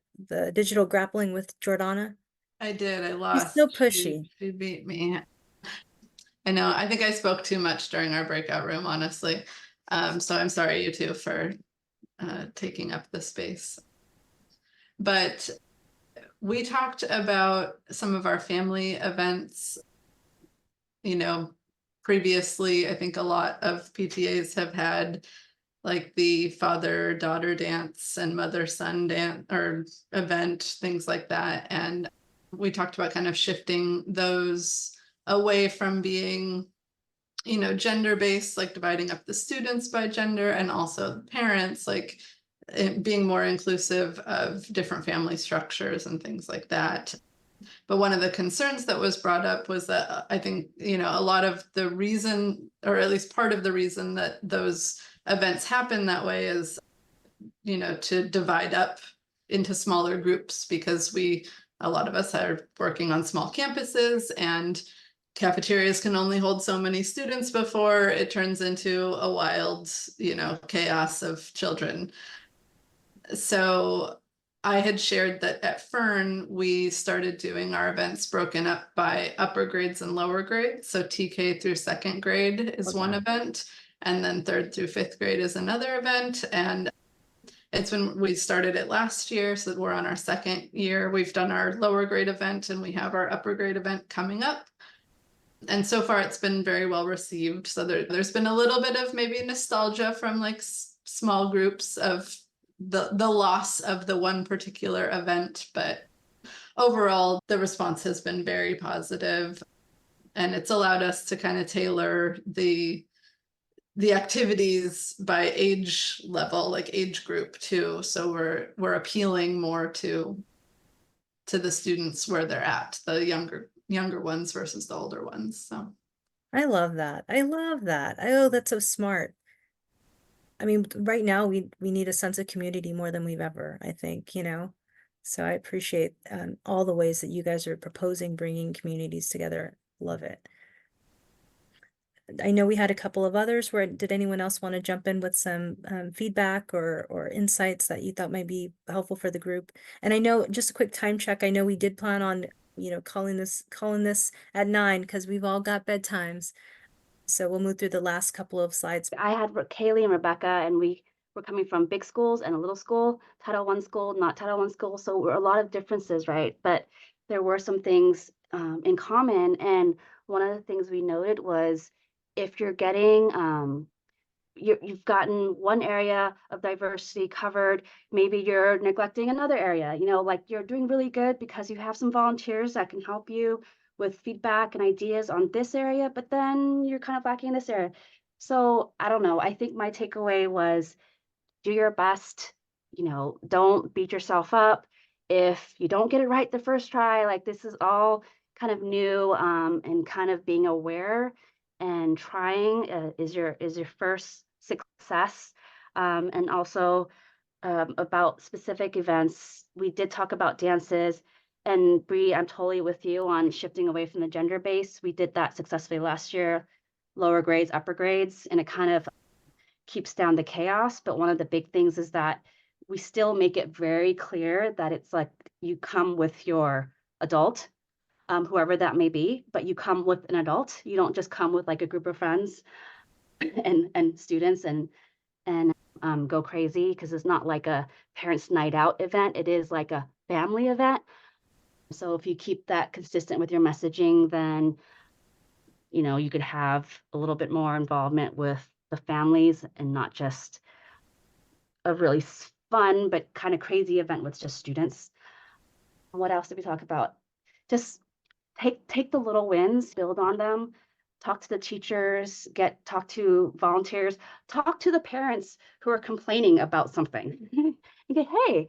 digital grappling with Jordana? I did. I lost. so pushy. She beat me. I know. I think I spoke too much during our breakout room, honestly. So I'm sorry, you two, for taking up the space. But we talked about some of our family events. Previously, I think a lot of PTAs have had like the father-daughter dance and mother-son dance or event, things like that. And we talked about kind of shifting those away from being, gender-based, like dividing up the students by gender, and also the parents, like being more inclusive of different family structures and things like that. But one of the concerns that was brought up was that I think, a lot of the reason, or at least part of the reason that those events happen that way is, to divide up into smaller groups, because a lot of us are working on small campuses and cafeterias can only hold so many students before it turns into a wild, chaos of children. So I had shared that at Fern, we started doing our events broken up by upper grades and lower grades. So TK through second grade is one event, and then third through fifth grade is another event. And it's when we started it last year, so we're on our second year. We've done our lower grade event and we have our upper grade event coming up. And so far it's been very well received. So there's been a little bit of maybe nostalgia from like small groups of the loss of the one particular event, but overall the response has been very positive, and it's allowed us to kind of tailor the activities by age level, like age group too. So we're appealing more to the students where they're at, the younger ones versus the older ones. So I love that. I love that. Oh, that's so smart. I mean, right now we need a sense of community more than we've ever, I think, you know. So I appreciate all the ways that you guys are proposing bringing communities together. Love it. I know we had a couple of others. Where did anyone else want to jump in with some feedback or insights that you thought might be helpful for the group? And I know, just a quick time check, I know we did plan on, you know, calling this at 9 because we've all got bedtimes. So we'll move through the last couple of slides. I had Kaylee and Rebecca, and we were coming from big schools and a little school, Title I school, not Title I school. So we're a lot of differences, right? But there were some things in common. And one of the things we noted was if you're getting, you've gotten one area of diversity covered, maybe you're neglecting another area, you know, like you're doing really good because you have some volunteers that can help you with feedback and ideas on this area, but then you're kind of lacking in this area. So I don't know. I think my takeaway was do your best, you know, don't beat yourself up. If you don't get it right the first try, like this is all kind of new, and kind of being aware and trying is your first success. And also about specific events, we did talk about dances. And Bree, I'm totally with you on shifting away from the gender base. We did that successfully last year, lower grades, upper grades, and it kind of keeps down the chaos. But one of the big things is that we still make it very clear that it's like you come with your adult, whoever that may be, but you come with an adult. You don't just come with like a group of friends and students and go crazy, because it's not like a parents' night out event. It is like a family event. So if you keep that consistent with your messaging, then, you know, you could have a little bit more involvement with the families and not just a really fun but kind of crazy event with just students. What else did we talk about? Just take the little wins, build on them, talk to the teachers, talk to volunteers, talk to the parents who are complaining about something. You go, hey,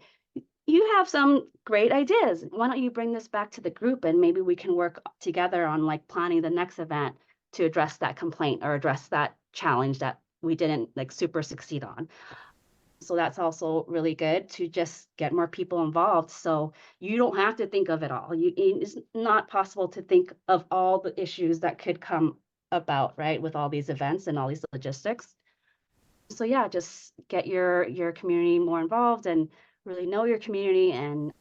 you have some great ideas. Why don't you bring this back to the group and maybe we can work together on like planning the next event to address that complaint or address that challenge that we didn't like super succeed on. So that's also really good to just get more people involved. So you don't have to think of it all. It's not possible to think of all the issues that could come about, right, with all these events and all these logistics. So yeah, just get your community more involved and really know your community, and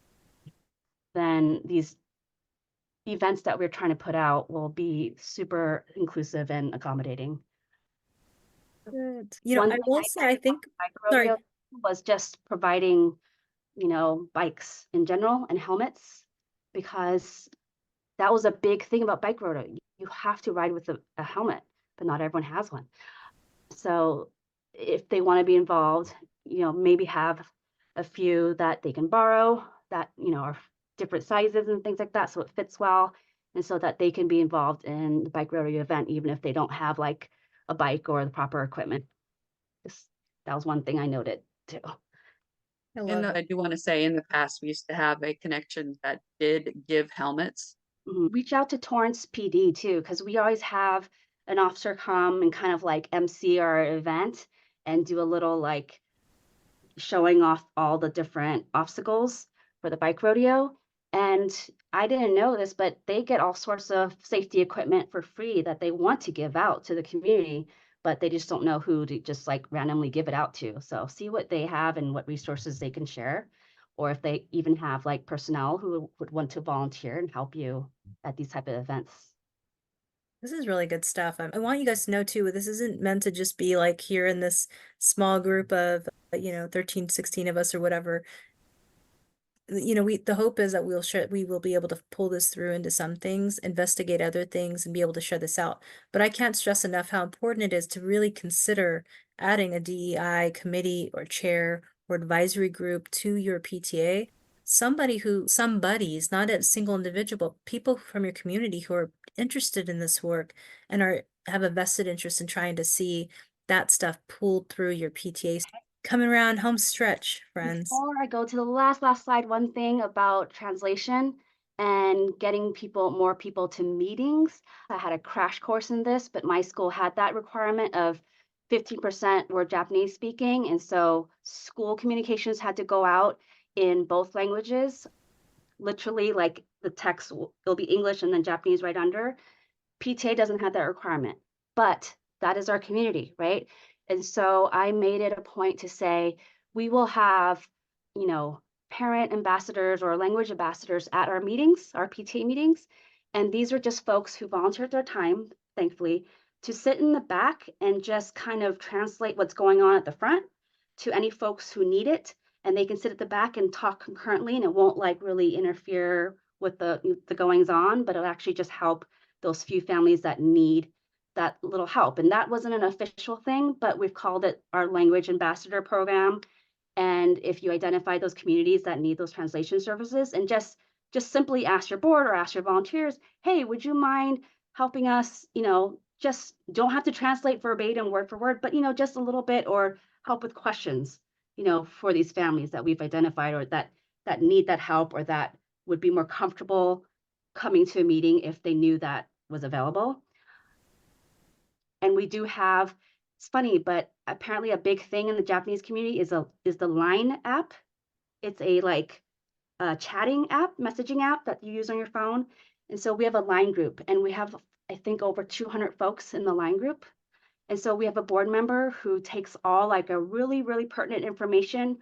then these events that we're trying to put out will be super inclusive and accommodating. Good. You know, I will say, I think, Bike sorry. rodeo was just providing, you know, bikes in general and helmets, because that was a big thing about bike rodeo. You have to ride with a helmet, but not everyone has one. So if they want to be involved, you know, maybe have a few that they can borrow that, you know, are different sizes and things like that, so it fits well, and so that they can be involved in the bike rodeo event, even if they don't have like a bike or the proper equipment. That was one thing I noted too. I love And it. I do want to say, in the past, we used to have a connection that did give helmets. Reach out to Torrance PD too, because we always have an officer come and kind of like MC our event and do a little like showing off all the different obstacles for the bike rodeo. And I didn't know this, but they get all sorts of safety equipment for free that they want to give out to the community, but they just don't know who to just like randomly give it out to. So see what they have and what resources they can share, or if they even have like personnel who would want to volunteer and help you at these type of events. This is really good stuff. I want you guys to know too, this isn't meant to just be like here in this small group of, you know, 13, 16 of us or whatever. You know, the hope is that we will be able to pull this through into some things, investigate other things, and be able to share this out. But I can't stress enough how important it is to really consider adding a DEI committee or chair or advisory group to your PTA, somebody's not a single individual, but people from your community who are interested in this work and have a vested interest in trying to see that stuff pulled through your PTA. Coming around home stretch, friends. Before I go to the last slide, one thing about translation and getting more people to meetings. I had a crash course in this, but my school had that requirement of 15% were Japanese speaking. And so school communications had to go out in both languages. Literally, like the text, it'll be English and then Japanese right under. PTA doesn't have that requirement, but that is our community, right? And so I made it a point to say, we will have, parent ambassadors or language ambassadors at our meetings, our PTA meetings. And these are just folks who volunteered their time, thankfully, to sit in the back and just kind of translate what's going on at the front to any folks who need it. And they can sit at the back and talk concurrently, and it won't like really interfere with the goings on, but it'll actually just help those few families that need that little help. And that wasn't an official thing, but we've called it our language ambassador program. And if you identify those communities that need those translation services, and just simply ask your board or ask your volunteers, hey, would you mind helping us, just don't have to translate verbatim word for word, but, just a little bit, or help with questions, for these families that we've identified, or that need that help, or that would be more comfortable coming to a meeting if they knew that was available. And we do have, it's funny, but apparently a big thing in the Japanese community is the Line app. It's a chatting app, messaging app that you use on your phone. And so we have a Line group, and we have, I think, over 200 folks in the Line group. And so we have a board member who takes all like a really, really pertinent information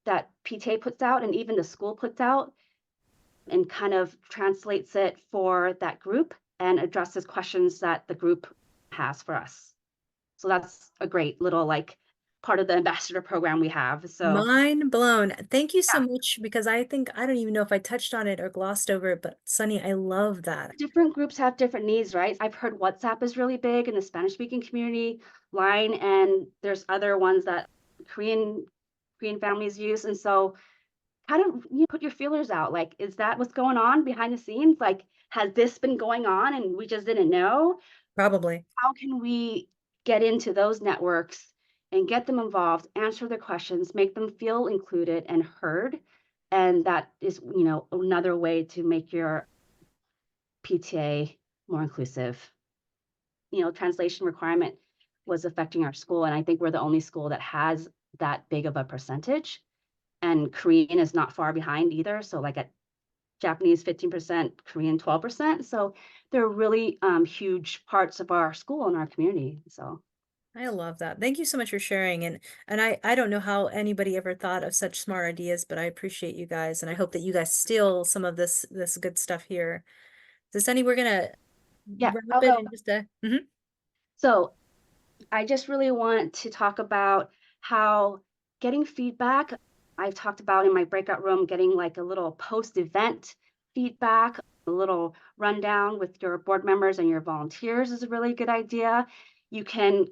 that PTA puts out, and even the school puts out, and kind of translates it for that group and addresses questions that the group has for us. So that's a great little part of the ambassador program we have. So Mind blown. Thank you so much, because I think, I don't even know if I touched on it or glossed over it, but Sunny, I love that. different groups have different needs, right? I've heard WhatsApp is really big in the Spanish speaking community, Line, and there's other ones that Korean families use. And so kind of put your feelers out. Like, is that what's going on behind the scenes? Like, has this been going on and we just didn't know? Probably. How can we get into those networks and get them involved, answer their questions, make them feel included and heard? And that is, another way to make your PTA more inclusive. Translation requirement was affecting our school, and I think we're the only school that has that big of a percentage. And Korean is not far behind either. So like at Japanese 15%, Korean 12%. So they're really huge parts of our school and our community. So I love that. Thank you so much for sharing. And I don't know how anybody ever thought of such smart ideas, but I appreciate you guys, and I hope that you guys steal some of this good stuff here. So Sunny, we're gonna yeah, wrap it in just a So I just really want to talk about how getting feedback. I've talked about in my breakout room, getting like a little post-event feedback, a little rundown with your board members and your volunteers is a really good idea. You can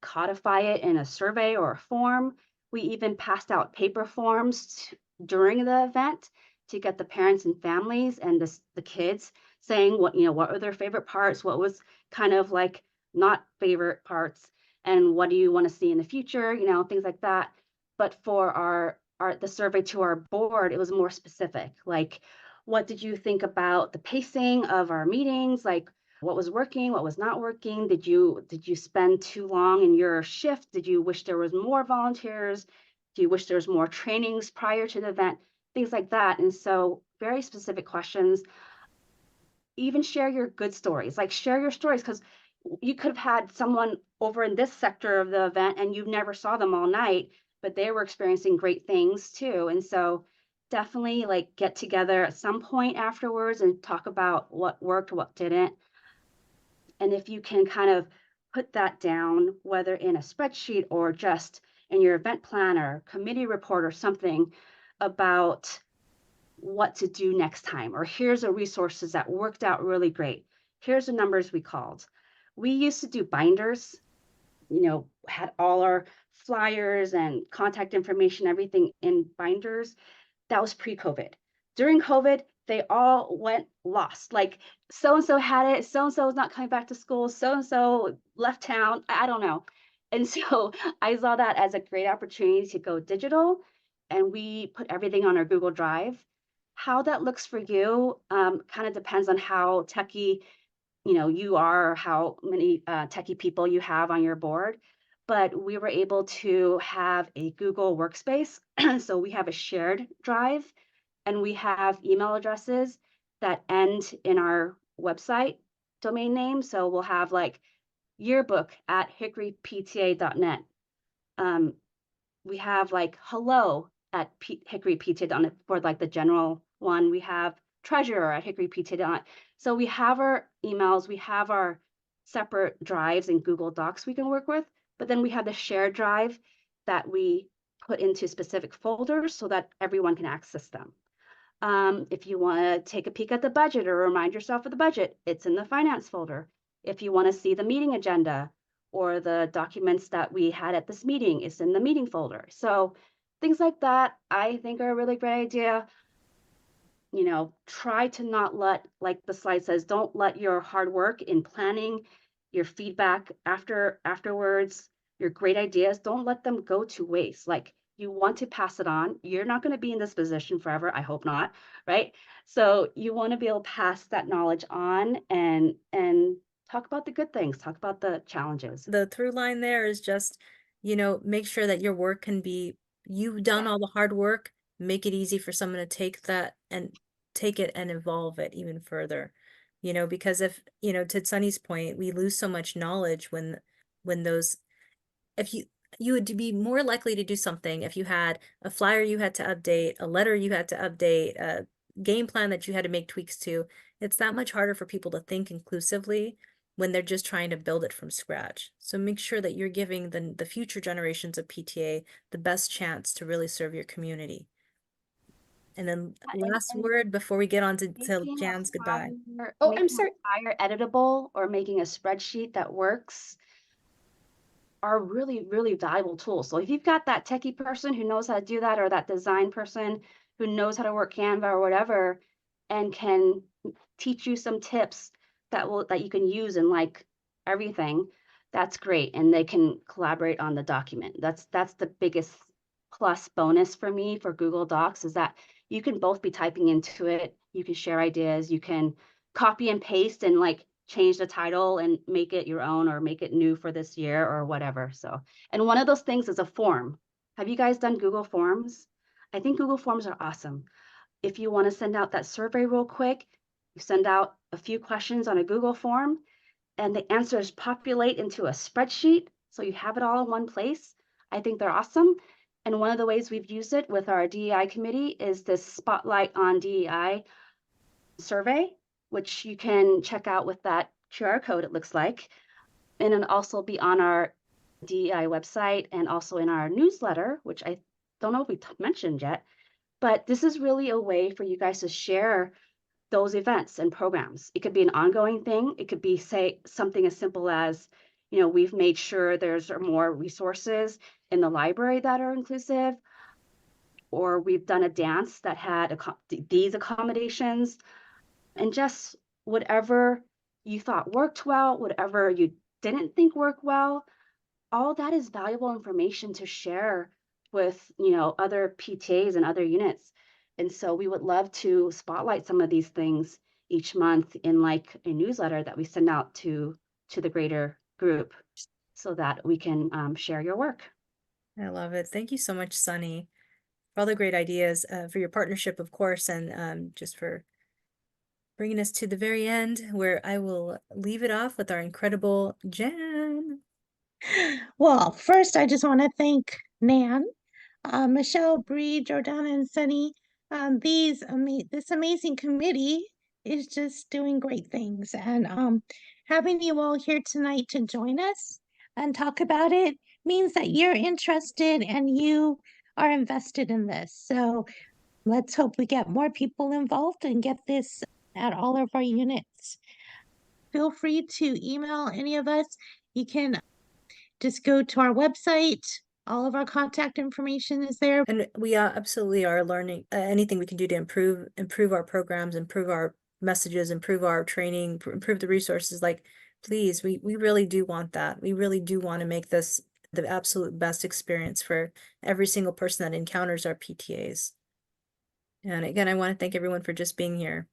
codify it in a survey or a form. We even passed out paper forms during the event to get the parents and families and the kids saying what were their favorite parts, what was kind of not favorite parts, and what do you want to see in the future, things like that. But for the survey to our board, it was more specific. Like, what did you think about the pacing of our meetings? Like, what was working, what was not working? Did you spend too long in your shift? Did you wish there was more volunteers? Do you wish there was more trainings prior to the event? Things like that. And so very specific questions. Even share your good stories, share your stories, because you could have had someone over in this sector of the event and you never saw them all night, but they were experiencing great things too. And so definitely get together at some point afterwards and talk about what worked, what didn't. And if you can kind of put that down, whether in a spreadsheet or just in your event plan or committee report or something, about what to do next time, or here's the resources that worked out really great. Here's the numbers we called. We used to do binders had all our flyers and contact information, everything in binders. That was pre-COVID. During COVID, they all went lost. Like so-and-so had it, so-and-so is not coming back to school, so-and-so left town, I don't know. And so I saw that as a great opportunity to go digital, and we put everything on our Google Drive. How that looks for you kind of depends on how techie you are, or how many techie people you have on your board. But we were able to have a Google Workspace. So we have a shared drive, and we have email addresses that end in our website domain name. So we'll have like yearbook@hickorypta.net. We have like hello@hickorypta.net for like the general one. We have treasurer@hickorypta.net. So we have our emails, we have our separate drives and Google Docs we can work with, but then we have the shared drive that we put into specific folders so that everyone can access them. If you want to take a peek at the budget or remind yourself of the budget, it's in the finance folder. If you want to see the meeting agenda or the documents that we had at this meeting, it's in the meeting folder. So things like that, I think are a really great idea. Try to not let, like the slide says, don't let your hard work in planning, your feedback afterwards, your great ideas, don't let them go to waste. Like, you want to pass it on. You're not going to be in this position forever. I hope not, right? So you want to be able to pass that knowledge on and talk about the good things, talk about the challenges. The through line there is just, make sure that your work can be, you've done all the hard work, make it easy for someone to take that and take it and evolve it even further. Because if, to Sunny's point, we lose so much knowledge when those, if you would be more likely to do something if you had a flyer you had to update, a letter you had to update, a game plan that you had to make tweaks to. It's that much harder for people to think inclusively when they're just trying to build it from scratch. So make sure that you're giving the future generations of PTA the best chance to really serve your community. And then last word before we get on to Making a Jan's goodbye. flyer- Oh, I'm making a sorry. flyer editable or making a spreadsheet that works are really, really valuable tools. So if you've got that techie person who knows how to do that, or that design person who knows how to work Canva or whatever, and can teach you some tips that you can use in like everything, that's great. And they can collaborate on the document. That's the biggest plus bonus for me for Google Docs, is that you can both be typing into it. You can share ideas. You can copy and paste and like change the title and make it your own, or make it new for this year or whatever. So, and one of those things is a form. Have you guys done Google Forms? I think Google Forms are awesome. If you want to send out that survey real quick, you send out a few questions on a Google form, and the answers populate into a spreadsheet. So you have it all in one place. I think they're awesome. And one of the ways we've used it with our DEI committee is this Spotlight on DEI survey, which you can check out with that QR code, it looks like. And it'll also be on our DEI website and also in our newsletter, which I don't know if we mentioned yet. But this is really a way for you guys to share those events and programs. It could be an ongoing thing. It could be, say, something as simple as, we've made sure there's more resources in the library that are inclusive, or we've done a dance that had these accommodations, and just whatever you thought worked well, whatever you didn't think worked well, all that is valuable information to share with, other PTAs and other units. And so we would love to spotlight some of these things each month in like a newsletter that we send out to the greater group, so that we can share your work. I love it. Thank you so much, Sunny, for all the great ideas, for your partnership, of course, and just for bringing us to the very end, where I will leave it off with our incredible Jan. Well, first, I just want to thank Nan, Michelle, Bree, Jordana, and Sunny. This amazing committee is just doing great things, and having you all here tonight to join us and talk about it means that you're interested and you are invested in this. So let's hope we get more people involved and get this at all of our units. Feel free to email any of us. You can just go to our website. All of our contact information is there. And we absolutely are learning anything we can do to improve our programs, improve our messages, improve our training, improve the resources. Like, please, we really do want that. We really do want to make this the absolute best experience for every single person that encounters our PTAs. And again, I want to thank everyone for just being here.